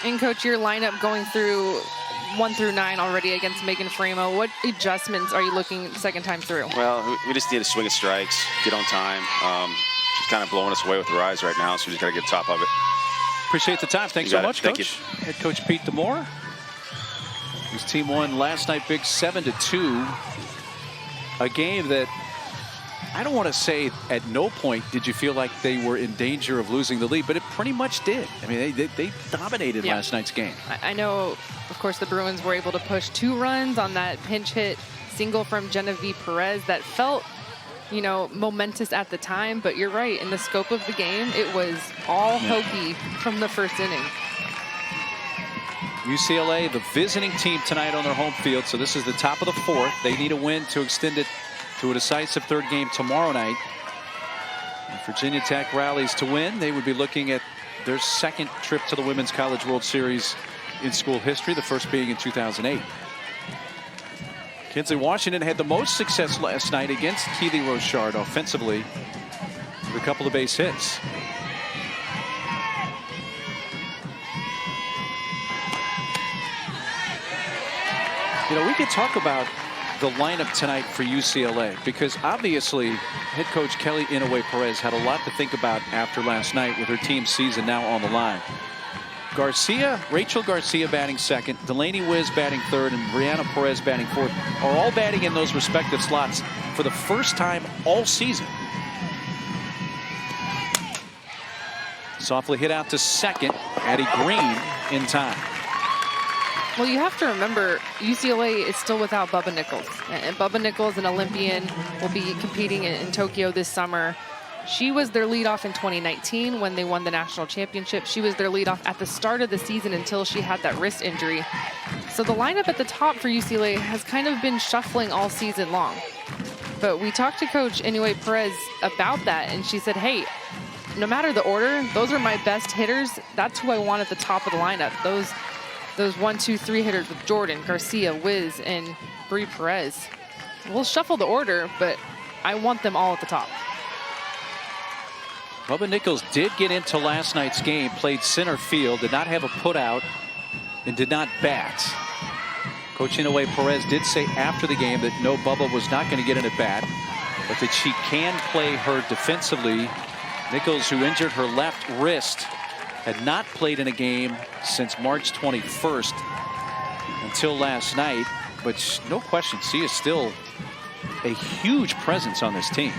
And Coach, your lineup going through 1 through 9 already against Megan Faremo. What adjustments are you looking second time through? Well, we just need to swing at strikes, get on time. She's kind of blowing us away with her eyes right now, so we just got to get top of it. Appreciate the time. Thanks so much, Thank Coach. you. Head Coach Pete DeMore. His team won last night big 7-2. A game that I don't want to say at no point did you feel like they were in danger of losing the lead, but it pretty much did. I mean, they dominated last night's game. I know, of course, the Bruins were able to push 2 runs on that pinch hit single from Genevieve Perez that felt, you know, momentous at the time. But you're right, in the scope of the game, it was all Hokie from the first inning. UCLA, the visiting team tonight on their home field. So this is the top of the 4th. They need a win to extend it to a decisive 3rd game tomorrow night. If Virginia Tech rallies to win, they would be looking at their 2nd trip to the Women's College World Series in school history, the first being in 2008. Kinsley Washington had the most success last night against Keely Rochard offensively with a couple of base hits. You know, we could talk about the lineup tonight for UCLA because obviously head coach Kelly Inouye Perez had a lot to think about after last night with her team's season now on the line. Rachel Garcia batting 2nd, Delaney Wiz batting 3rd, and Brianna Perez batting 4th are all batting in those respective slots for the first time all season. Softly hit out to 2nd, Addie Green in time. Well, you have to remember, UCLA is still without Bubba Nichols. And Bubba Nichols, an Olympian, will be competing in Tokyo this summer. She was their leadoff in 2019 when they won the national championship. She was their leadoff at the start of the season until she had that wrist injury. So the lineup at the top for UCLA has kind of been shuffling all season long. But we talked to Coach Inoue Perez about that, and she said, hey, no matter the order, those are my best hitters. That's who I want at the top of the lineup. Those 1, 2, 3 hitters with Jordan, Garcia, Wiz, and Bree Perez. We'll shuffle the order, but I want them all at the top. Bubba Nichols did get into last night's game, played center field, did not have a put out, and did not bat. Coach Inoue Perez did say after the game that no, Bubba was not going to get in at bat, but that she can play her defensively. Nichols, who injured her left wrist, had not played in a game since March 21st until last night, but no question, she is still a huge presence on this team.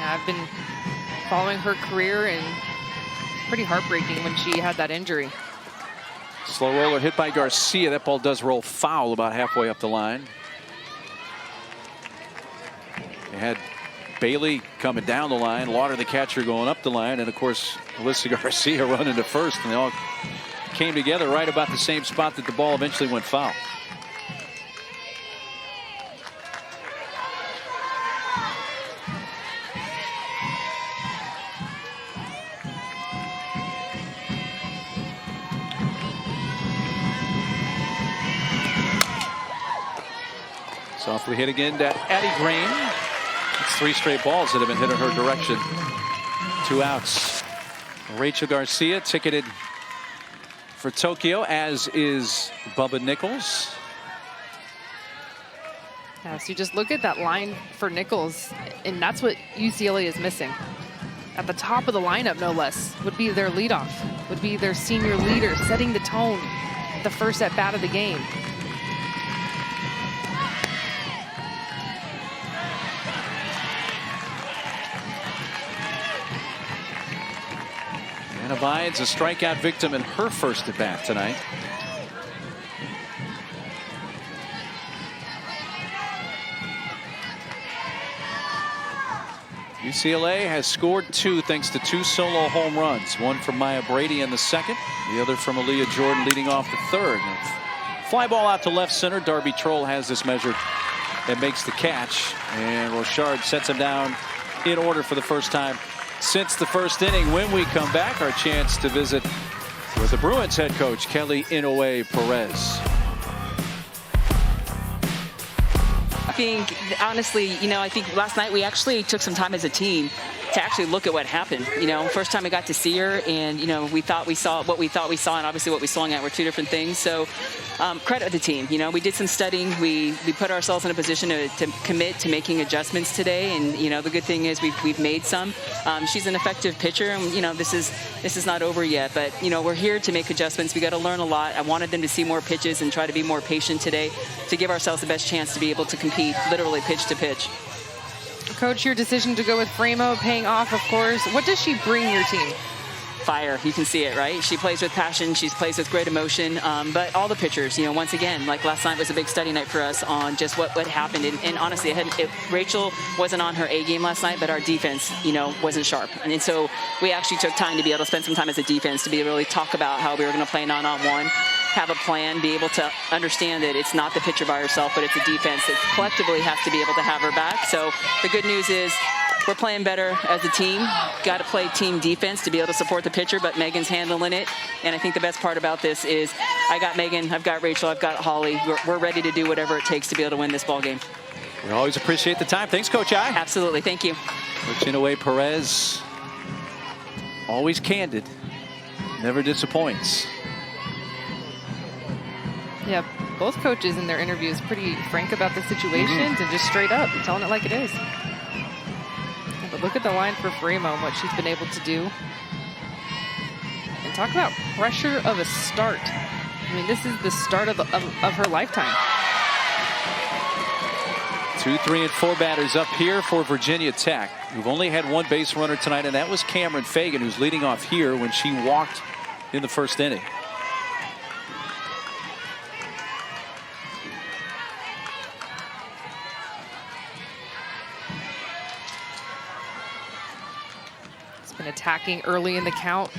I've been following her career, and it's pretty heartbreaking when she had that injury. Slow roller hit by Garcia. That ball does roll foul about halfway up the line. They had Bailey coming down the line, Lauder the catcher going up the line, and of course Alyssa Garcia running to first, and they all came together right about the same spot that the ball eventually went foul. Softly hit again to Addie Green. It's 3 straight balls that have been hit in her direction. 2 outs. Rachel Garcia ticketed for Tokyo, as is Bubba Nichols. Yeah, so you just look at that line for Nichols, and that's what UCLA is missing. At the top of the lineup, no less, would be their leadoff, would be their senior leader, setting the tone the first at bat of the game. Abides a strikeout victim in her first at bat tonight. UCLA has scored 2 thanks to 2 solo home runs. One from Maya Brady in the second, the other from Aaliyah Jordan leading off the third. Fly ball out to left center. Darby Troll has this measured and makes the catch, and Rochard sets him down in order for the first time since the first inning. When we come back, our chance to visit with the Bruins head coach, Kelly Inoue Perez. I think, honestly, I think last night we actually took some time as a team to actually look at what happened. First time I got to see her, and, we thought we saw what we thought we saw, and obviously what we saw at were 2 different things. So credit the team. We did some studying. We put ourselves in a position to commit to making adjustments today, and, the good thing is we've made some. She's an effective pitcher, and, this is not over yet, but, we're here to make adjustments. We got to learn a lot. I wanted them to see more pitches and try to be more patient today to give ourselves the best chance to be able to compete literally pitch to pitch. Coach, your decision to go with Framo paying off, of course. What does she bring your team? Fire. You can see it, right? She plays with passion. She plays with great emotion. But all the pitchers, once again, like last night was a big study night for us on just what happened. And honestly, Rachel wasn't on her A game last night, but our defense, wasn't sharp. And so we actually took time to be able to spend some time as a defense to be able to really talk about how we were going to play 9-on-1, have a plan, be able to understand that it's not the pitcher by herself, but it's a defense that collectively has to be able to have her back. So the good news is we're playing better as a team. Got to play team defense to be able to support the pitcher, but Megan's handling it. And I think the best part about this is I got Megan, I've got Rachel, I've got Holly. We're ready to do whatever it takes to be able to win this ball game. We always appreciate the time. Thanks, Coach I. Absolutely. Thank you. Coach Inoue Perez, always candid, never disappoints. Yeah, both coaches in their interviews pretty frank about the situations and just straight up telling it like it is. But look at the line for Framo and what she's been able to do. And talk about pressure of a start. I mean, this is the start of her lifetime. 2, 3, and 4 batters up here for Virginia Tech, who've only had 1 base runner tonight, and that was Cameron Fagan, who's leading off here when she walked in the first inning. attacking early in the count.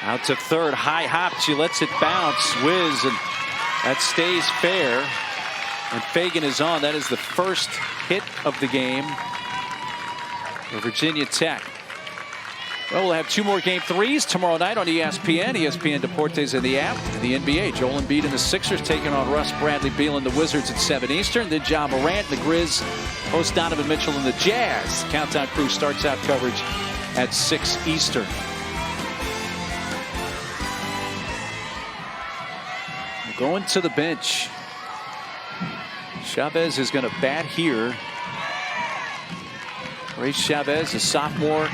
Out to third, high hop. She lets it bounce. Whiz, and that stays fair. And Fagan is on. That is the first hit of the game for Virginia Tech. Well, we'll have 2 more game 3s tomorrow night on ESPN, ESPN Deportes and the app. In the NBA, Joel Embiid and the Sixers taking on Russ Bradley Beal and the Wizards at 7 Eastern. Then Ja Morant and the Grizz host Donovan Mitchell and the Jazz. Countdown Crew starts out coverage at 6 Eastern. Going to the bench. Chavez is going to bat here. Ray Chavez, a sophomore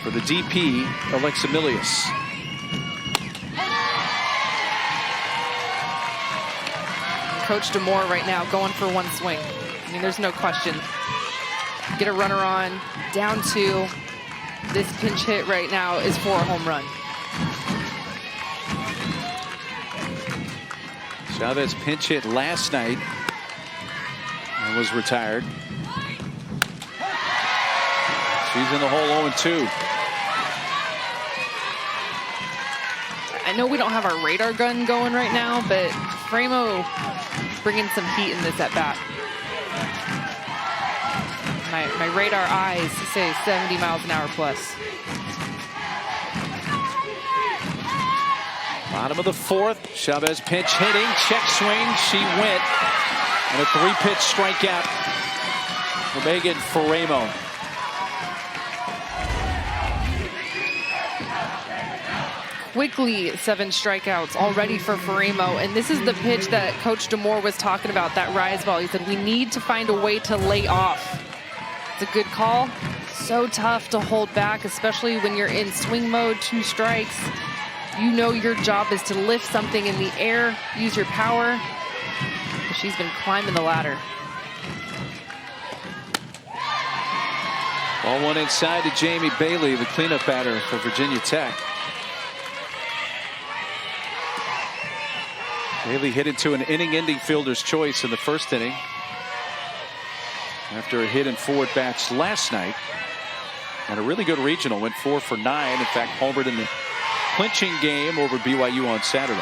for the DP, Alex Emilius. Coach DeMoore right now going for one swing. I mean, there's no question. Get a runner on, down 2. This pinch hit right now is for a home run. Chavez pinch hit last night and was retired. She's in the hole 0-2. I know we don't have our radar gun going right now, but Framo bringing some heat in this at bat. My radar eyes say 70 miles an hour plus. Bottom of the 4th, Chavez pinch hitting, check swing, she went. And a 3-pitch strikeout for Megan Faramo. Quickly 7 strikeouts already for Faramo, and this is the pitch that Coach DeMoore was talking about, that rise ball. He said we need to find a way to lay off. It's a good call. So tough to hold back, especially when you're in swing mode, 2 strikes. You know your job is to lift something in the air, use your power. She's been climbing the ladder. Ball 1 inside to Jamie Bailey, the cleanup batter for Virginia Tech. Bailey hit into an inning-ending fielder's choice in the first inning after a hit in 4 at-bats last night. And a really good regional, went 4 for 9. In fact, homered in the clinching game over BYU on Saturday.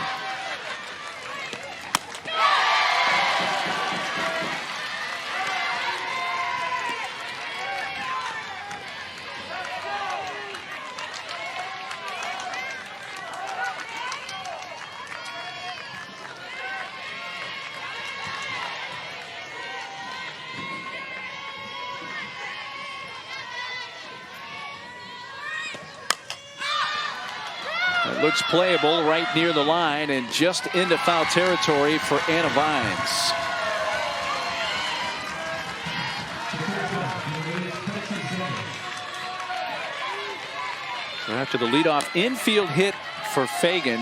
Looks playable right near the line and just into foul territory for Anna Vines. So after the leadoff infield hit for Fagan,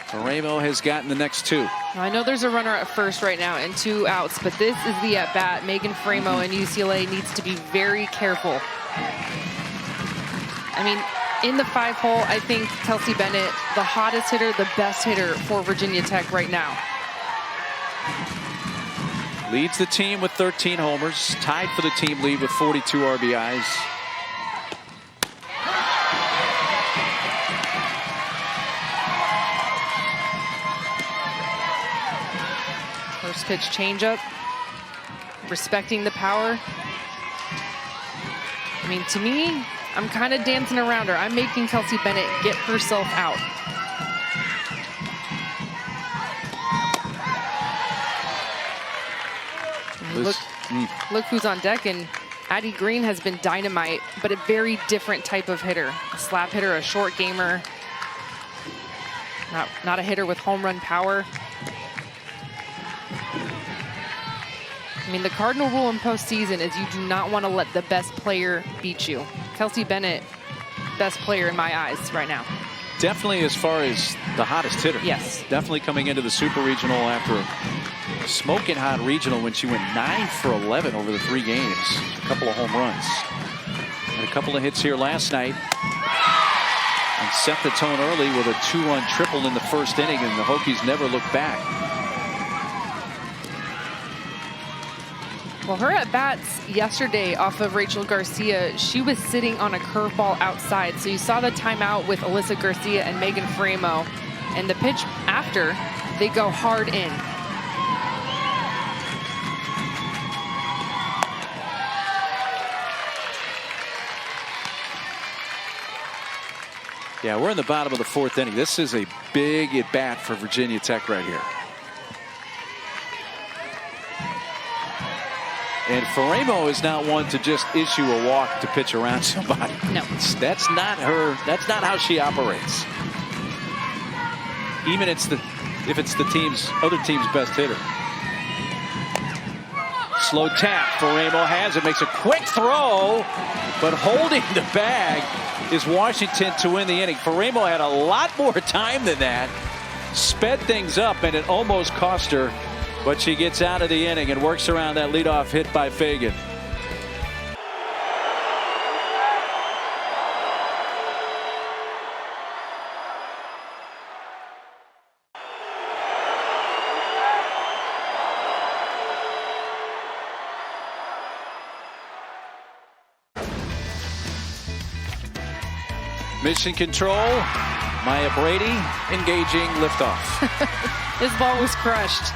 Faramo has gotten the next 2. I know there's a runner at first right now and 2 outs, but this is the at-bat. Megan Faramo and UCLA needs to be very careful. I mean, in the 5-hole, I think Kelsey Bennett, the hottest hitter, the best hitter for Virginia Tech right now. Leads the team with 13 homers, tied for the team lead with 42 RBIs. First pitch changeup, respecting the power. I mean, to me, I'm kind of dancing around her. I'm making Kelsey Bennett get herself out. Look who's on deck, and Addie Green has been dynamite, but a very different type of hitter. A slap hitter, a short gamer. Not a hitter with home run power. I mean, the cardinal rule in postseason is you do not want to let the best player beat you. Kelsey Bennett, best player in my eyes right now. Definitely as far as the hottest hitter. Yes. Definitely coming into the Super Regional after a smoking hot regional when she went 9 for 11 over the 3 games. A couple of home runs. And a couple of hits here last night. And set the tone early with a 2-run triple in the first inning, and the Hokies never looked back. Well, her at-bats yesterday off of Rachel Garcia, she was sitting on a curveball outside. So you saw the timeout with Alyssa Garcia and Megan Framo. And the pitch after, they go hard in. Yeah, we're in the bottom of the 4th inning. This is a big at-bat for Virginia Tech right here. And Framo is not one to just issue a walk to pitch around somebody. No. That's not her. That's not how she operates. Even if it's the other team's best hitter. Slow tap. Framo has it. Makes a quick throw. But holding the bag is Washington to win the inning. Framo had a lot more time than that. Sped things up, and it almost cost her. But she gets out of the inning and works around that leadoff hit by Fagan. Mission control. Maya Brady engaging liftoff. This ball was crushed.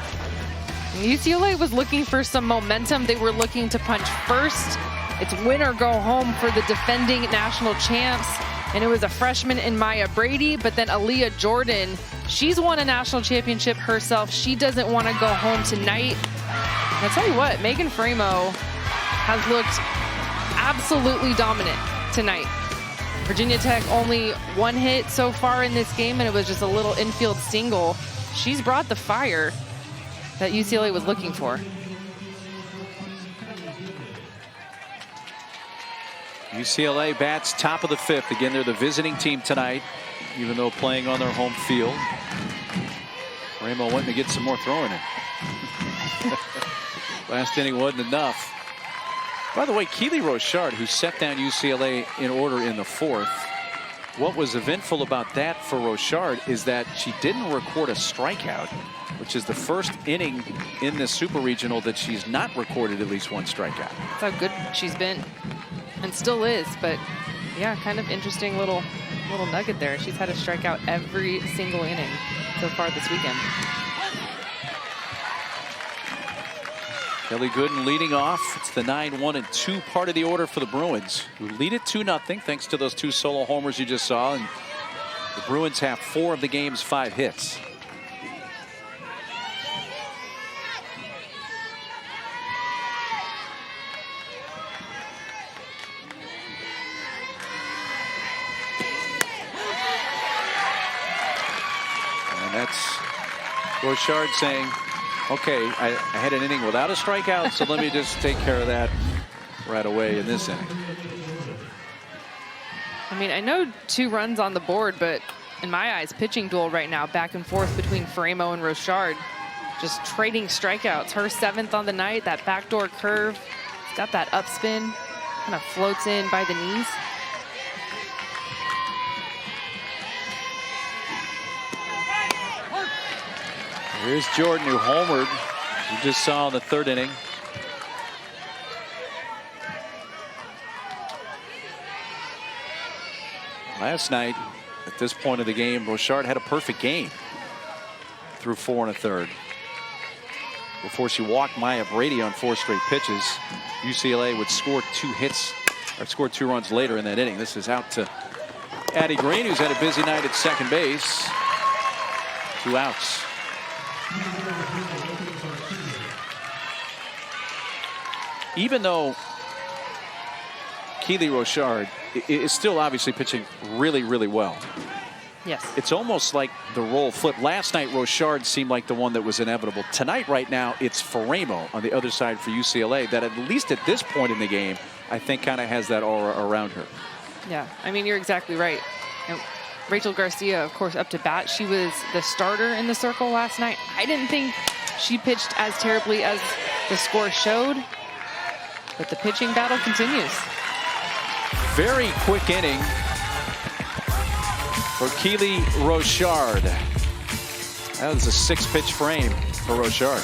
UCLA was looking for some momentum. They were looking to punch first. It's win or go home for the defending national champs. And it was a freshman in Maya Brady, but then Aaliyah Jordan, she's won a national championship herself. She doesn't want to go home tonight. And I'll tell you what, Megan Framo has looked absolutely dominant tonight. Virginia Tech only 1 hit so far in this game, and it was just a little infield single. She's brought the fire that UCLA was looking for. UCLA bats top of the 5th. Again, they're the visiting team tonight, even though playing on their home field. Framo went to get some more throwing in. Last inning wasn't enough. By the way, Keely Rochard, who set down UCLA in order in the 4th, what was eventful about that for Rochard is that she didn't record a strikeout, which is the first inning in this Super Regional that she's not recorded at least 1 strikeout. That's how good she's been and still is. But yeah, kind of interesting little nugget there. She's had a strikeout every single inning so far this weekend. Kelly Gooden leading off. It's the 9-1-2 part of the order for the Bruins, who lead it 2-0 thanks to those 2 solo homers you just saw. And the Bruins have 4 of the game's 5 hits. And that's Rochard saying, okay, I had an inning without a strikeout, so let me just take care of that right away in this inning. I mean, I know 2 runs on the board, but in my eyes, pitching duel right now, back and forth between Framo and Rochard. Just trading strikeouts. Her 7th on the night, that backdoor curve. It's got that upspin, kind of floats in by the knees. Here's Jordan, who homered. You just saw in the 3rd inning. Last night, at this point of the game, Rochard had a perfect game through 4 1/3. Before she walked Maya Brady on 4 straight pitches, UCLA would score 2 hits, or score 2 runs later in that inning. This is out to Addie Green, who's had a busy night at second base. 2 outs. Even though Keely Rochard is still obviously pitching really, really well. Yes. It's almost like the role flipped. Last night, Rochard seemed like the one that was inevitable. Tonight, right now, it's Framo on the other side for UCLA that at least at this point in the game, I think kind of has that aura around her. Yeah, I mean, you're exactly right. And Rachel Garcia, of course, up to bat. She was the starter in the circle last night. I didn't think she pitched as terribly as the score showed, but the pitching battle continues. Very quick inning for Keely Rochard. That was a 6-pitch frame for Rochard.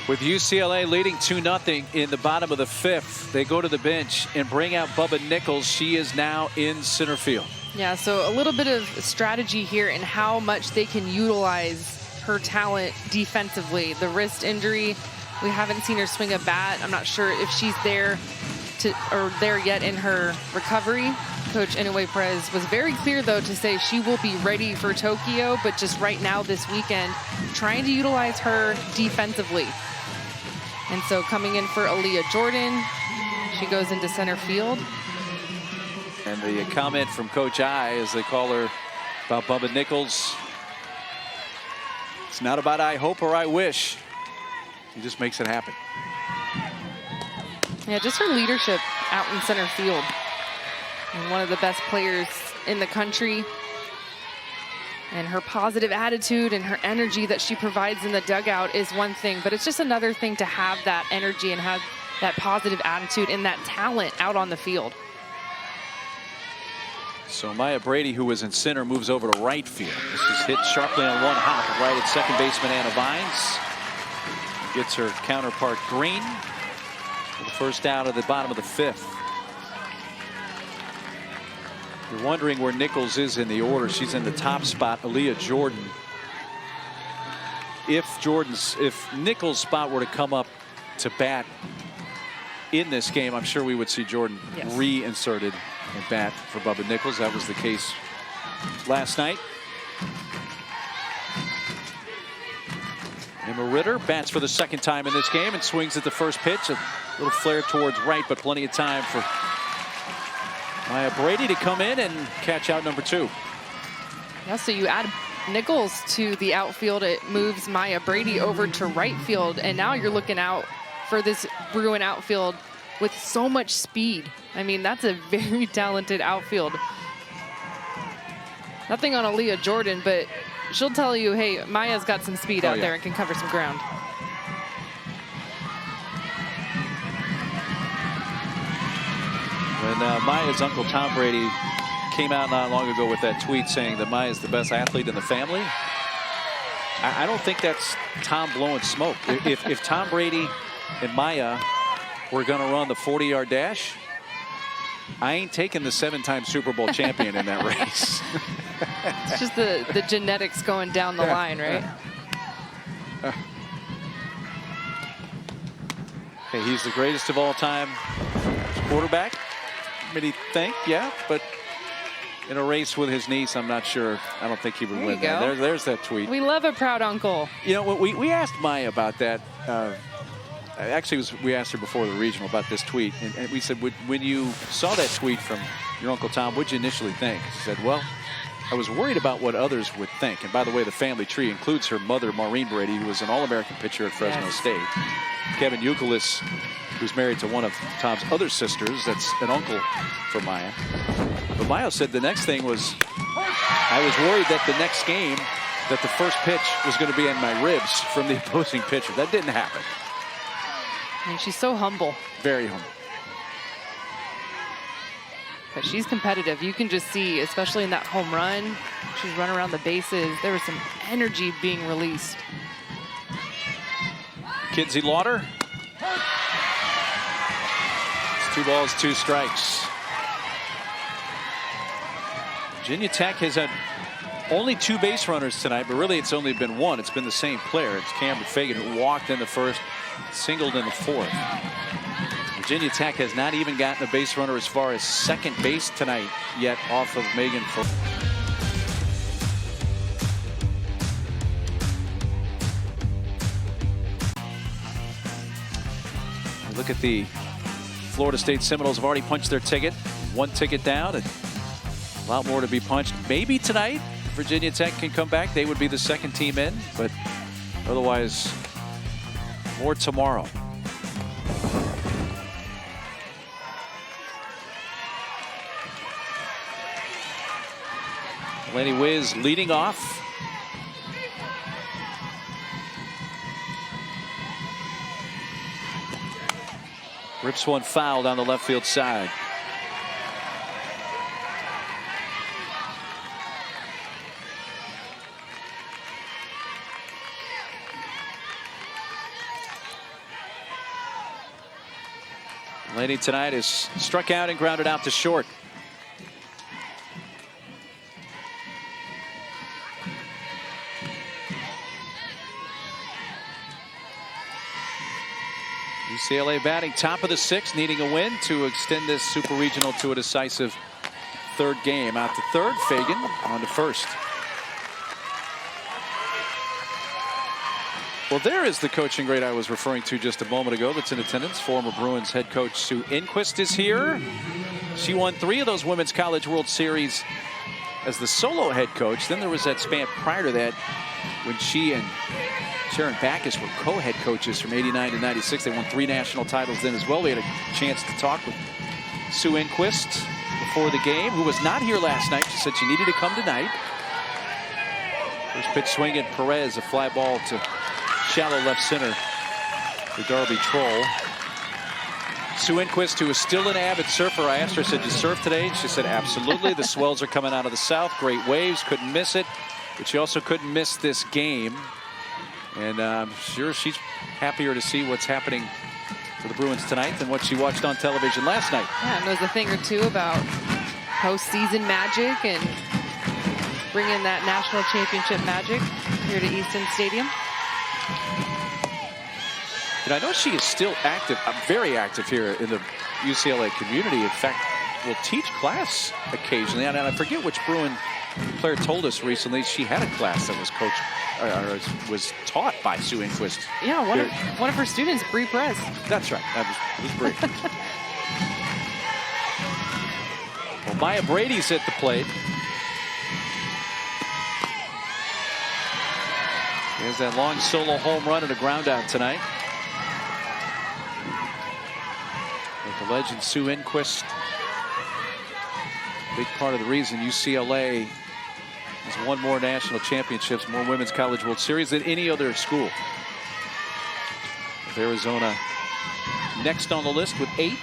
With UCLA leading 2-0 in the bottom of the 5th, they go to the bench and bring out Bubba Nichols. She is now in center field. Yeah, so a little bit of strategy here in how much they can utilize her talent defensively. The wrist injury, we haven't seen her swing a bat. I'm not sure if she's there yet in her recovery. Coach Inoue Perez was very clear, though, to say she will be ready for Tokyo, but just right now this weekend, trying to utilize her defensively. And so coming in for Aaliyah Jordan, she goes into center field. And the comment from Coach I, as they call her, about Bubba Nichols, it's not about I hope or I wish. He just makes it happen. Yeah, just her leadership out in center field. And one of the best players in the country. And her positive attitude and her energy that she provides in the dugout is one thing, but it's just another thing to have that energy and have that positive attitude and that talent out on the field. So Maya Brady, who was in center, moves over to right field. This is hit sharply on one hop right at second baseman Anna Vines. Gets her counterpart Green for the first out of the bottom of the 5th. You're wondering where Nichols is in the order. She's in the top spot. Aaliyah Jordan. If Nichols' spot were to come up to bat in this game, I'm sure we would see Jordan reinserted at bat for Bubba Nichols. That was the case last night. Emma Ritter bats for the second time in this game and swings at the first pitch. A little flare towards right, but plenty of time for Maya Brady to come in and catch out number 2. Yeah, so you add Nichols to the outfield. It moves Maya Brady over to right field. And now you're looking out for this Bruin outfield with so much speed. I mean, that's a very talented outfield. Nothing on Aaliyah Jordan, but she'll tell you, hey, Maya's got some speed out there and can cover some ground. When Maya's uncle Tom Brady came out not long ago with that tweet saying that Maya's the best athlete in the family, I don't think that's Tom blowing smoke. If Tom Brady and Maya were going to run the 40-yard dash, I ain't taking the 7-time Super Bowl champion in that race. It's just the genetics going down the line, right? Hey, he's the greatest of all time quarterback. Many think, yeah, but in a race with his niece, I'm not sure. I don't think he would win that. There's that tweet. We love a proud uncle. You know, we asked Maya about that. Actually, we asked her before the regional about this tweet, and we said, when you saw that tweet from your Uncle Tom, what'd you initially think? She said, well, I was worried about what others would think. And by the way, the family tree includes her mother, Maureen Brady, who was an All-American pitcher at Fresno State. Kevin Youkilis, who's married to one of Tom's other sisters. That's an uncle for Maya. But Maya said the next thing was, I was worried that the next game, that the first pitch was going to be in my ribs from the opposing pitcher. That didn't happen. And she's so humble. Very humble. But she's competitive. You can just see, especially in that home run, she's running around the bases. There was some energy being released. Kinsey Lauder. It's 2 balls, 2 strikes. Virginia Tech has had only 2 base runners tonight, but really it's only been 1. It's been the same player. It's Cameron Fagan, who walked in the first, singled in the 4th. Virginia Tech has not even gotten a base runner as far as second base tonight yet off of Megan. Look at the Florida State Seminoles have already punched their ticket. 1 ticket down and a lot more to be punched. Maybe tonight Virginia Tech can come back. They would be the second team in, but otherwise more tomorrow. Lenny Wiz leading off. Rips one foul down the left field side. Lady tonight is struck out and grounded out to short. UCLA batting top of the 6th, needing a win to extend this Super Regional to a decisive 3rd game. Out to 3rd, Fagan on to 1st. Well, there is the coaching grade I was referring to just a moment ago that's in attendance. Former Bruins head coach Sue Enquist is here. She won 3 of those Women's College World Series as the solo head coach. Then there was that span prior to that when she and Sharon Backus were co-head coaches from '89 to '96. They won 3 national titles then as well. We had a chance to talk with Sue Enquist before the game, who was not here last night. She said she needed to come tonight. First pitch swing at Perez, a fly ball to shallow left center for Darby Troll. Sue Enquist, who is still an avid surfer, I asked her, I said, "You surf today?" She said, "Absolutely." The swells are coming out of the south. Great waves. Couldn't miss it. But she also couldn't miss this game. And I'm sure she's happier to see what's happening for the Bruins tonight than what she watched on television last night. Yeah, and knows a thing or two about postseason magic and bringing that national championship magic here to Easton Stadium. And I know she is still active, very active here in the UCLA community. In fact, will teach class occasionally. And I forget which Bruin player told us recently she had a class that was coached or was taught by Sue Enquist. Yeah, one of her students, Bree Perez. That's right. That was Bree. Well, Maya Brady's at the plate. He has that long solo home run and a ground out tonight. With the legend Sue Enquist, big part of the reason UCLA has won more national championships, more Women's College World Series than any other school. With Arizona next on the list with 8.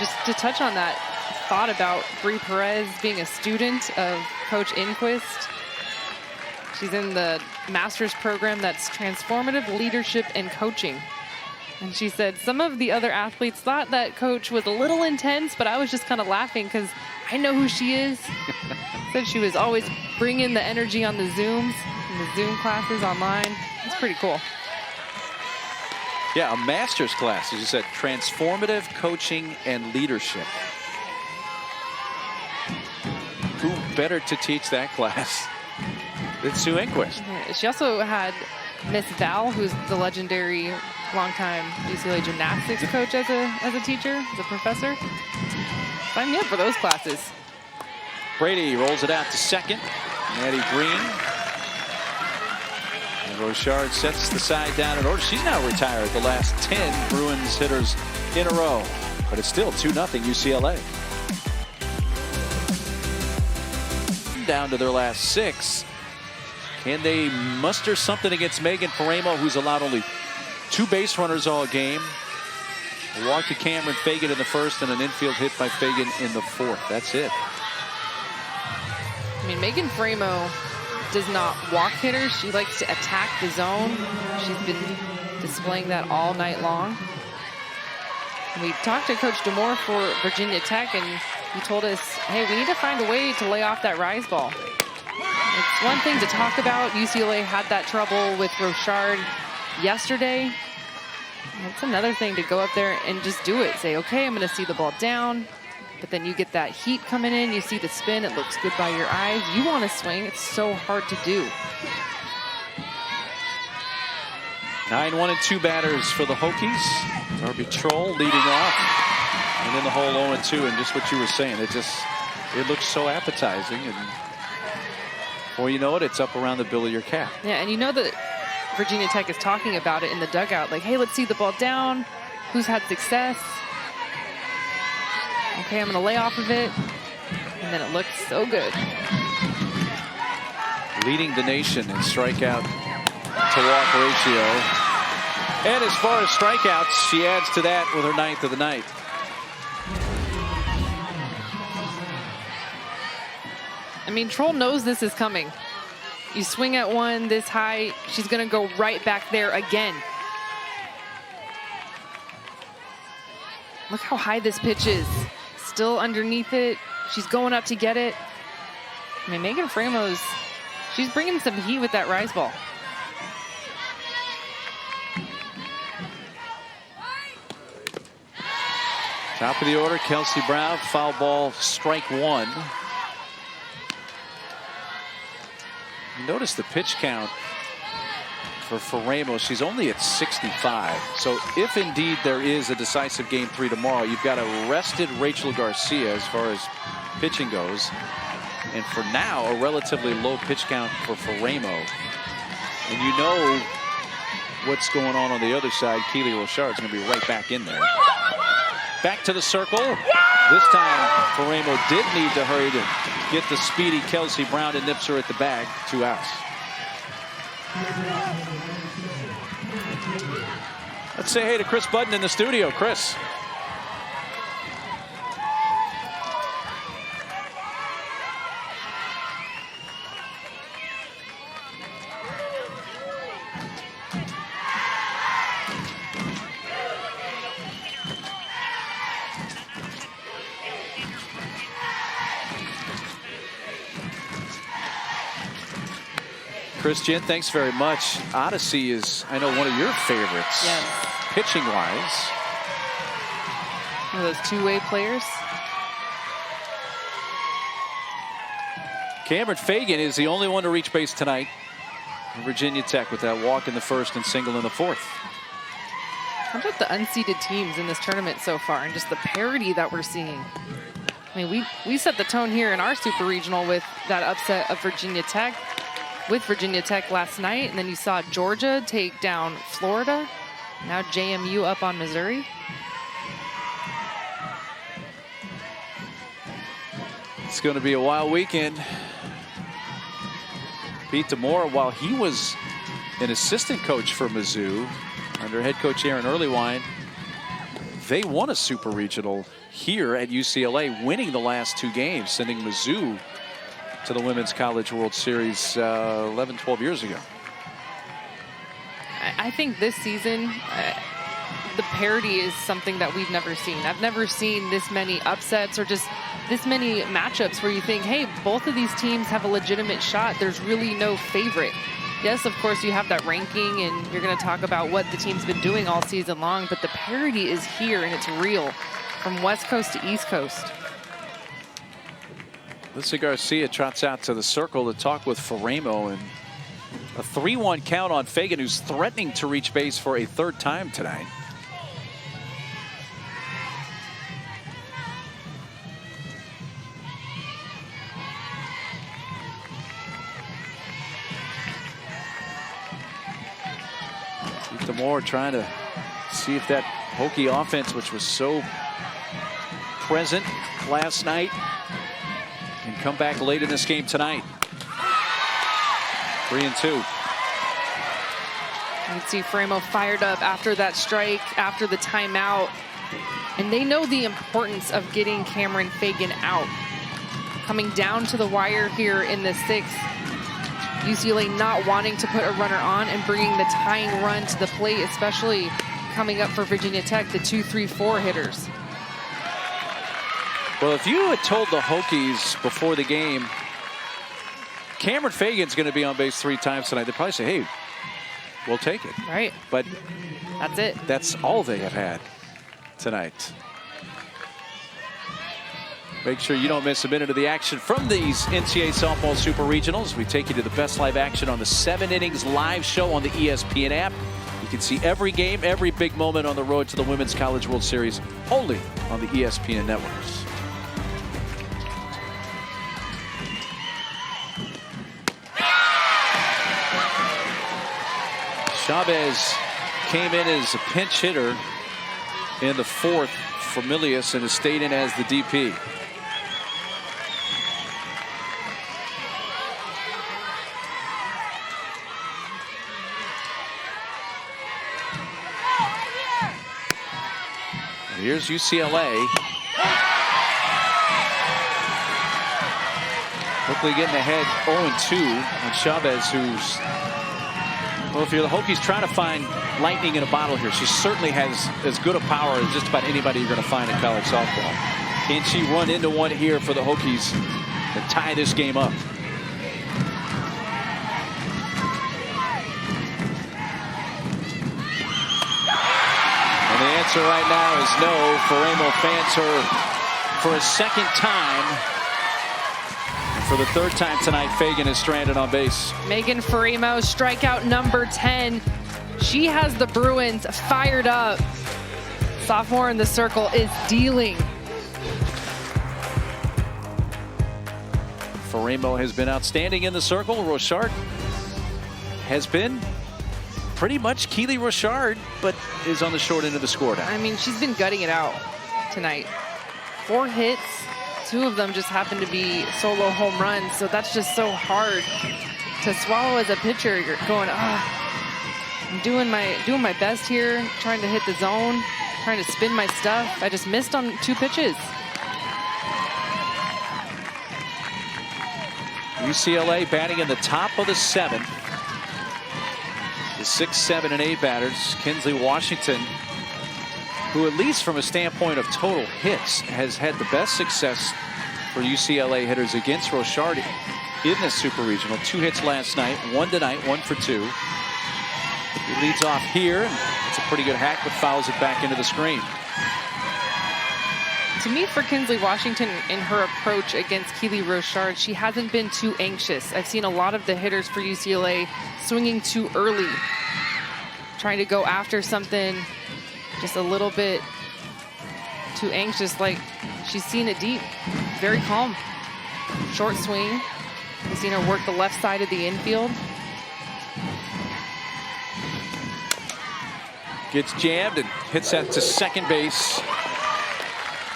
Just to touch on that thought about Bree Perez being a student of Coach Enquist. She's in the master's program that's transformative leadership and coaching. And she said some of the other athletes thought that coach was a little intense, but I was just kind of laughing because I know who she is. Said she was always bringing the energy on the Zooms and the Zoom classes online. It's pretty cool. Yeah, a master's class, as you said, transformative coaching and leadership. Who better to teach that class than Sue Enquist? She also had Miss Val, who's the legendary longtime UCLA gymnastics coach as a teacher, as a professor. Sign me up for those classes. Brady rolls it out to second. Maddie Green. And Rochard sets the side down in order. She's now retired the last 10 Bruins hitters in a row. But it's still 2-0 UCLA. Down to their last 6. Can they muster something against Megan Paramo, who's allowed only 2 base runners all game? A walk to Cameron Fagan in the first and an infield hit by Fagan in the 4th. That's it. I mean, Megan Paramo does not walk hitters. She likes to attack the zone. She's been displaying that all night long. And we talked to Coach DeMore for Virginia Tech, and he told us, hey, we need to find a way to lay off that rise ball. It's one thing to talk about. UCLA had that trouble with Rochard yesterday. It's another thing to go up there and just do it. Say, okay, I'm going to see the ball down. But then you get that heat coming in. You see the spin. It looks good by your eyes. You want to swing. It's so hard to do. 9-1-2 batters for the Hokies. Darby Troll leading off. And in the hole 0-2. And just what you were saying, it looks so appetizing. And before you know it, it's up around the bill of your cap. Yeah, and you know that Virginia Tech is talking about it in the dugout. Like, hey, let's see the ball down. Who's had success? Okay, I'm going to lay off of it. And then it looks so good. Leading the nation in strikeout to walk ratio. And as far as strikeouts, she adds to that with her 9th of the night. I mean, Troll knows this is coming. You swing at one this high, she's going to go right back there again. Look how high this pitch is. Still underneath it. She's going up to get it. I mean, Megan Framos, she's bringing some heat with that rise ball. Top of the order, Kelsey Brown, foul ball, strike one. You notice the pitch count for Ramos. She's only at 65. So if indeed there is a decisive game 3 tomorrow, you've got a rested Rachel Garcia as far as pitching goes. And for now, a relatively low pitch count for Ramo. And you know what's going on the other side. Keely Rochard's going to be right back in there. Back to the circle. This time, Faremo did need to hurry to get the speedy Kelsey Brown and nips her at the bag. 2 outs. Let's say hey to Chris Budden in the studio. Chris. Christian, thanks very much. Odyssey is, I know, one of your favorites. Yes. Pitching-wise. One of those two-way players. Cameron Fagan is the only one to reach base tonight. Virginia Tech with that walk in the first and single in the fourth. How about the unseeded teams in this tournament so far and just the parity that we're seeing? I mean, we set the tone here in our super regional with that upset of Virginia Tech. With Virginia Tech last night, and then you saw Georgia take down Florida. Now JMU up on Missouri. It's going to be a wild weekend. Pete DeMora, while he was an assistant coach for Mizzou under head coach Aaron Earlywine, they won a super regional here at UCLA, winning the last 2 games, sending Mizzou to the Women's College World Series 11, 12 years ago. I think this season, the parity is something that we've never seen. I've never seen this many upsets or just this many matchups where you think, hey, both of these teams have a legitimate shot. There's really no favorite. Yes, of course, you have that ranking, and you're going to talk about what the team's been doing all season long, but the parity is here, and it's real from West Coast to East Coast. Alyssa Garcia trots out to the circle to talk with Faremo, and a 3-1 count on Fagan, who's threatening to reach base for a 3rd time tonight. DeMore trying to see if that Hokie offense, which was so present last night, can come back late in this game tonight. 3-2. You can see Faremo fired up after that strike, after the timeout. And they know the importance of getting Cameron Fagan out. Coming down to the wire here in the 6th. UCLA not wanting to put a runner on and bringing the tying run to the plate, especially coming up for Virginia Tech, the 2-3-4 hitters. Well, if you had told the Hokies before the game, Cameron Fagan's going to be on base 3 times tonight, they'd probably say, hey, we'll take it. Right. But that's it. That's all they have had tonight. Make sure you don't miss a minute of the action from these NCAA Softball Super Regionals. We take you to the best live action on the 7 Innings live show on the ESPN app. You can see every game, every big moment on the road to the Women's College World Series, only on the ESPN networks. Chavez came in as a pinch hitter in the 4th for Milius and has stayed in as the DP. And here's UCLA. Quickly getting ahead 0-2 on Chavez, who's, well, if you're the Hokies trying to find lightning in a bottle here, she certainly has as good a power as just about anybody you're going to find in college softball. Can she run into one here for the Hokies and tie this game up? And the answer right now is no. Faremo fans her for a second time. And for the third time tonight, Fagan is stranded on base. Megan Faremo, strikeout number 10. She has the Bruins fired up. Sophomore in the circle is dealing. Faremo has been outstanding in the circle. Rochard has been pretty much Keely Rochard, but is on the short end of the score now. I mean, she's been gutting it out tonight. 4 hits, 2 of them just happen to be solo home runs, so that's just so hard to swallow as a pitcher. You're going, I'm doing my best here, trying to hit the zone, trying to spin my stuff. I just missed on 2 pitches. UCLA batting in the top of the 7th. The 6, 7, and 8 batters. Kinsley Washington, who at least from a standpoint of total hits has had the best success for UCLA hitters against Rochard in the Super Regional. 2 hits last night, 1 tonight, 1 for 2. He leads off here, and it's a pretty good hack, but fouls it back into the screen. To me, for Kinsley Washington, in her approach against Keely Rochard, she hasn't been too anxious. I've seen a lot of the hitters for UCLA swinging too early, trying to go after something just a little bit too anxious. Like, she's seen it deep, very calm. Short swing. We've seen her work the left side of the infield. Gets jammed and hits that to second base.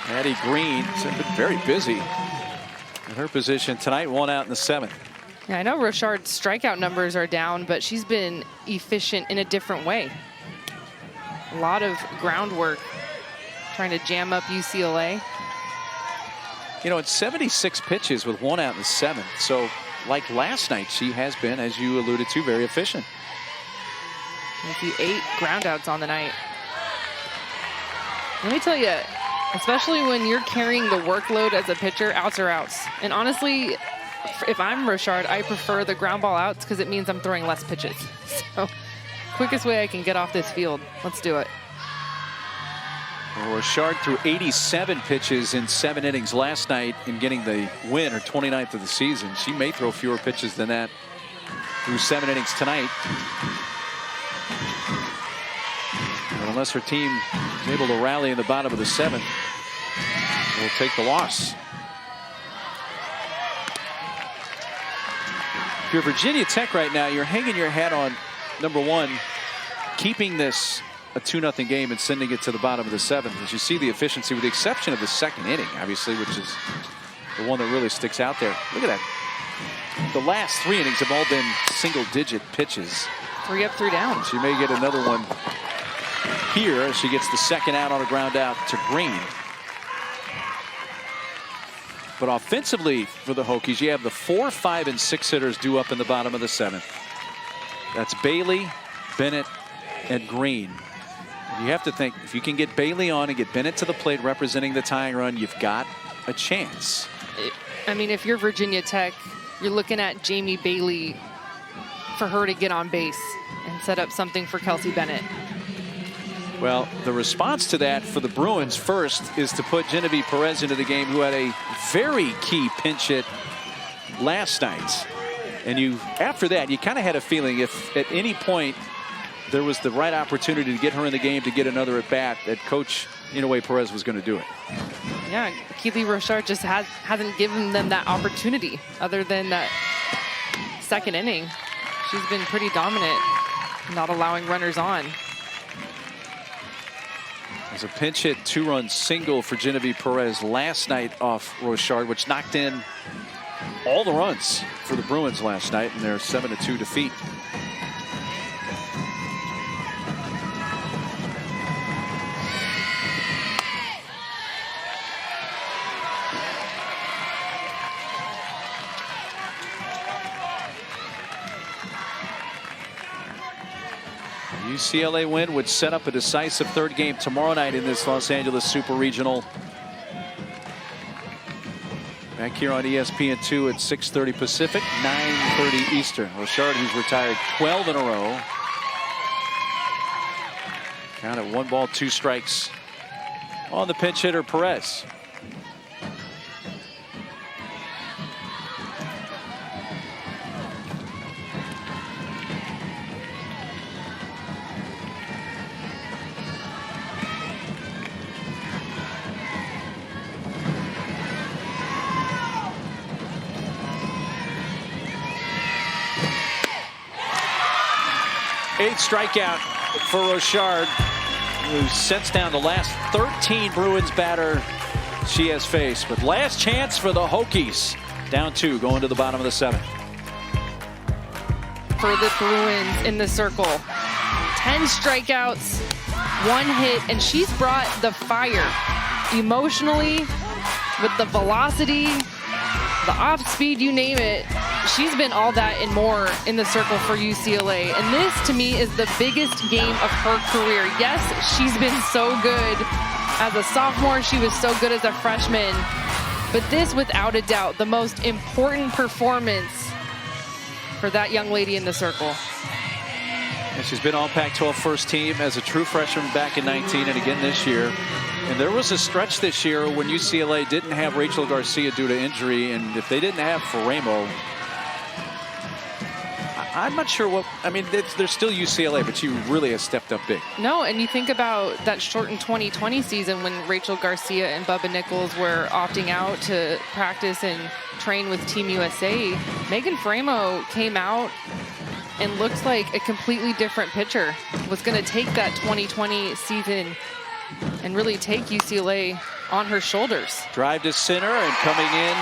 Addie Green has been very busy in her position tonight. 1 out in the 7th. Yeah, I know Rochard's strikeout numbers are down, but she's been efficient in a different way. A lot of groundwork trying to jam up UCLA. You know, it's 76 pitches with 1 out in the 7th. So, like last night, she has been, as you alluded to, very efficient. Maybe 8 groundouts on the night. Let me tell you, especially when you're carrying the workload as a pitcher, outs are outs. And honestly, if I'm Rochard, I prefer the ground ball outs because it means I'm throwing less pitches. So, quickest way I can get off this field. Let's do it. Well, Rochard threw 87 pitches in 7 innings last night in getting the win, her 29th of the season. She may throw fewer pitches than that through 7 innings tonight. But unless her team is able to rally in the bottom of the 7th, we'll take the loss. If you're Virginia Tech right now, you're hanging your hat on, number 1, keeping this a 2-0 game and sending it to the bottom of the 7th. As you see the efficiency, with the exception of the 2nd inning, obviously, which is the one that really sticks out there. Look at that. The last 3 innings have all been single-digit pitches. 3 up, 3 down. She may get another one here as she gets the 2nd out on a ground out to Green. But offensively for the Hokies, you have the 4, 5, and 6 hitters due up in the bottom of the 7th. That's Bailey, Bennett, and Green. You have to think, if you can get Bailey on and get Bennett to the plate representing the tying run, you've got a chance. I mean, if you're Virginia Tech, you're looking at Jamie Bailey for her to get on base and set up something for Kelsey Bennett. Well, the response to that for the Bruins first is to put Genevieve Perez into the game, who had a very key pinch hit last night. And after that, you kind of had a feeling if at any point there was the right opportunity to get her in the game to get another at bat, that Coach Inouye Perez was going to do it. Yeah, Keely Rochard just hasn't given them that opportunity other than that 2nd inning. She's been pretty dominant, not allowing runners on. There's a pinch hit 2-run single for Genevieve Perez last night off Rochard, which knocked in all the runs for the Bruins last night in their 7-2 defeat. UCLA win would set up a decisive third game tomorrow night in this Los Angeles Super Regional. Back here on ESPN2 at 6:30 Pacific, 9:30 Eastern. Rochard, who's retired 12 in a row. Count at 1 ball, 2 strikes on the pinch hitter, Perez. Eighth strikeout for Rochard, who sets down the last 13 Bruins batter she has faced. But last chance for the Hokies. Down 2 going to the bottom of the 7th. For the Bruins in the circle. 10 strikeouts, 1 hit, and she's brought the fire emotionally, with the velocity, the off speed, you name it. She's been all that and more in the circle for UCLA. And this, to me, is the biggest game of her career. Yes, she's been so good as a sophomore. She was so good as a freshman. But this, without a doubt, the most important performance for that young lady in the circle. And she's been on Pac-12 first team as a true freshman back in 19 and again this year. And there was a stretch this year when UCLA didn't have Rachel Garcia due to injury. And if they didn't have Faremo, I'm not sure what, I mean, they're still UCLA, but she really has stepped up big. No, and you think about that shortened 2020 season when Rachel Garcia and Bubba Nichols were opting out to practice and train with Team USA. Megan Faremo came out and looked like a completely different pitcher. Was going to take that 2020 season and really take UCLA on her shoulders. Drive to center and coming in,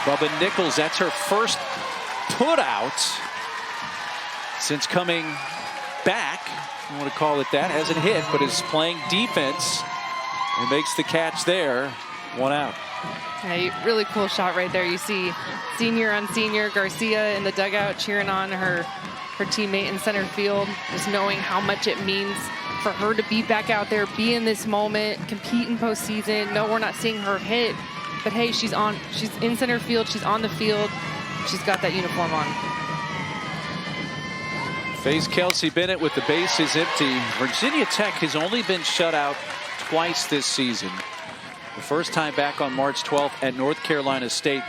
Bubba Nichols. That's her first put out since coming back. I want to call it that. Hasn't hit, but is playing defense and makes the catch there. 1 out. Yeah, really cool shot right there. You see senior on senior, Garcia in the dugout cheering on her teammate in center field, just knowing how much it means for her to be back out there, be in this moment, compete in postseason. No, we're not seeing her hit, but hey, she's in center field, she's on the field, she's got that uniform on. Face Kelsey Bennett with the bases empty. Virginia Tech has only been shut out twice this season. The first time back on March 12th at North Carolina State.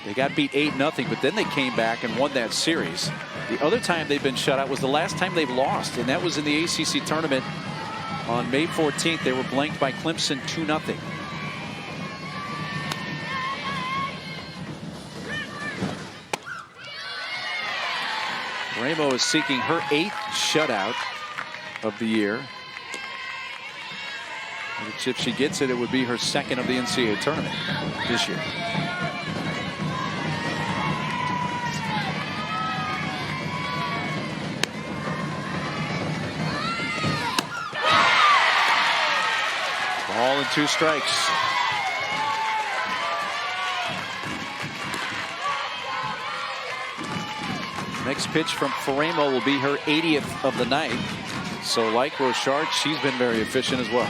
They got beat 8-0, but then they came back and won that series. The other time they've been shut out was the last time they've lost, and that was in the ACC tournament on May 14th. They were blanked by Clemson 2-0. Ramo is seeking her 8th shutout of the year. And if she gets it, it would be her 2nd of the NCAA tournament this year. Ball and 2 strikes. Next pitch from Faremo will be her 80th of the night. So like Rochard, she's been very efficient as well.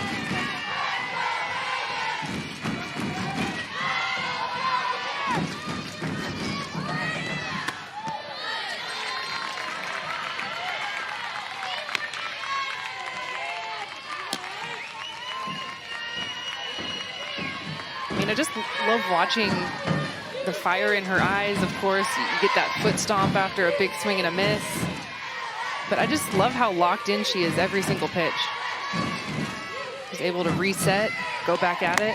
I mean, I just love watching the fire in her eyes. Of course, you get that foot stomp after a big swing and a miss. But I just love how locked in she is every single pitch. She's able to reset, go back at it.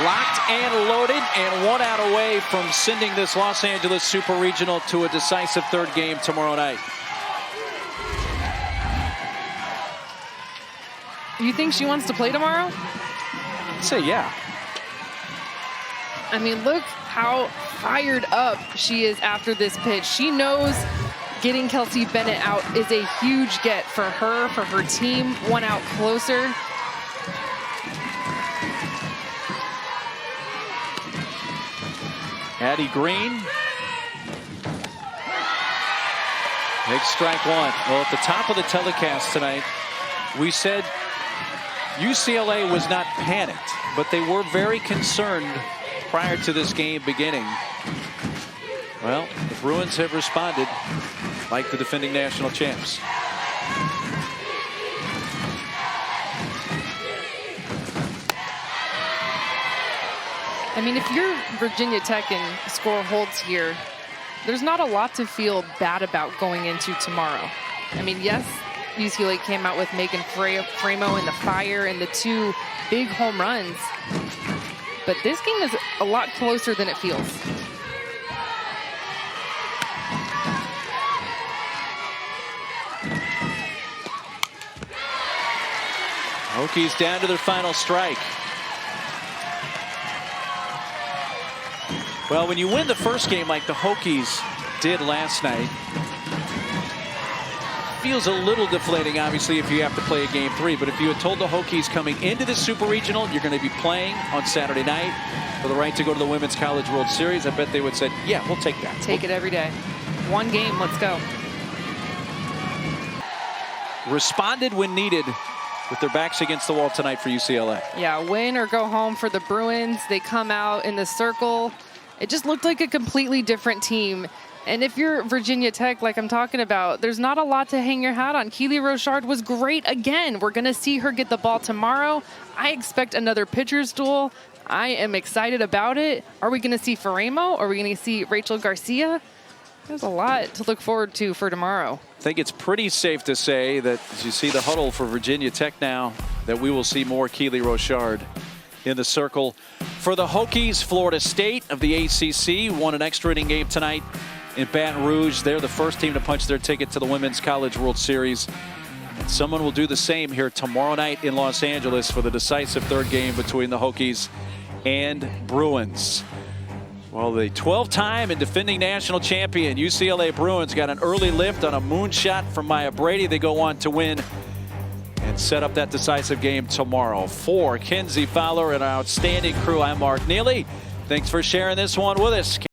Locked and loaded, and 1 out away from sending this Los Angeles Super Regional to a decisive third game tomorrow night. You think she wants to play tomorrow? I'd say yeah. I mean, look how fired up she is after this pitch. She knows getting Kelsey Bennett out is a huge get for her team. 1 out closer. Addie Green Big strike one. Well, at the top of the telecast tonight, we said UCLA was not panicked, but they were very concerned prior to this game beginning. Well, the Bruins have responded like the defending national champs. I mean, if you're Virginia Tech and score holds here, there's not a lot to feel bad about going into tomorrow. I mean, yes, UCLA came out with Megan Framo in the fire and the 2 big home runs, but this game is a lot closer than it feels. Hokies down to their final strike. Well, when you win the first game like the Hokies did last night, feels a little deflating, obviously, if you have to play a game 3. But if you had told the Hokies coming into the Super Regional, you're going to be playing on Saturday night for the right to go to the Women's College World Series, I bet they would have said, yeah, we'll take that. Take it every day. One game, let's go. Responded when needed with their backs against the wall tonight for UCLA. Yeah, win or go home for the Bruins. They come out in the circle. It just looked like a completely different team. And if you're Virginia Tech, like I'm talking about, there's not a lot to hang your hat on. Keely Rochard was great again. We're going to see her get the ball tomorrow. I expect another pitcher's duel. I am excited about it. Are we going to see Framo? Are we going to see Rachel Garcia? There's a lot to look forward to for tomorrow. I think it's pretty safe to say that as you see the huddle for Virginia Tech now, that we will see more Keely Rochard in the circle. For the Hokies, Florida State of the ACC won an extra inning game tonight in Baton Rouge. They're the first team to punch their ticket to the Women's College World Series. And someone will do the same here tomorrow night in Los Angeles for the decisive 3rd game between the Hokies and Bruins. Well, the 12-time and defending national champion UCLA Bruins got an early lift on a moonshot from Maya Brady. They go on to win and set up that decisive game tomorrow. For Kenzie Fowler and our outstanding crew, I'm Mark Neely. Thanks for sharing this one with us.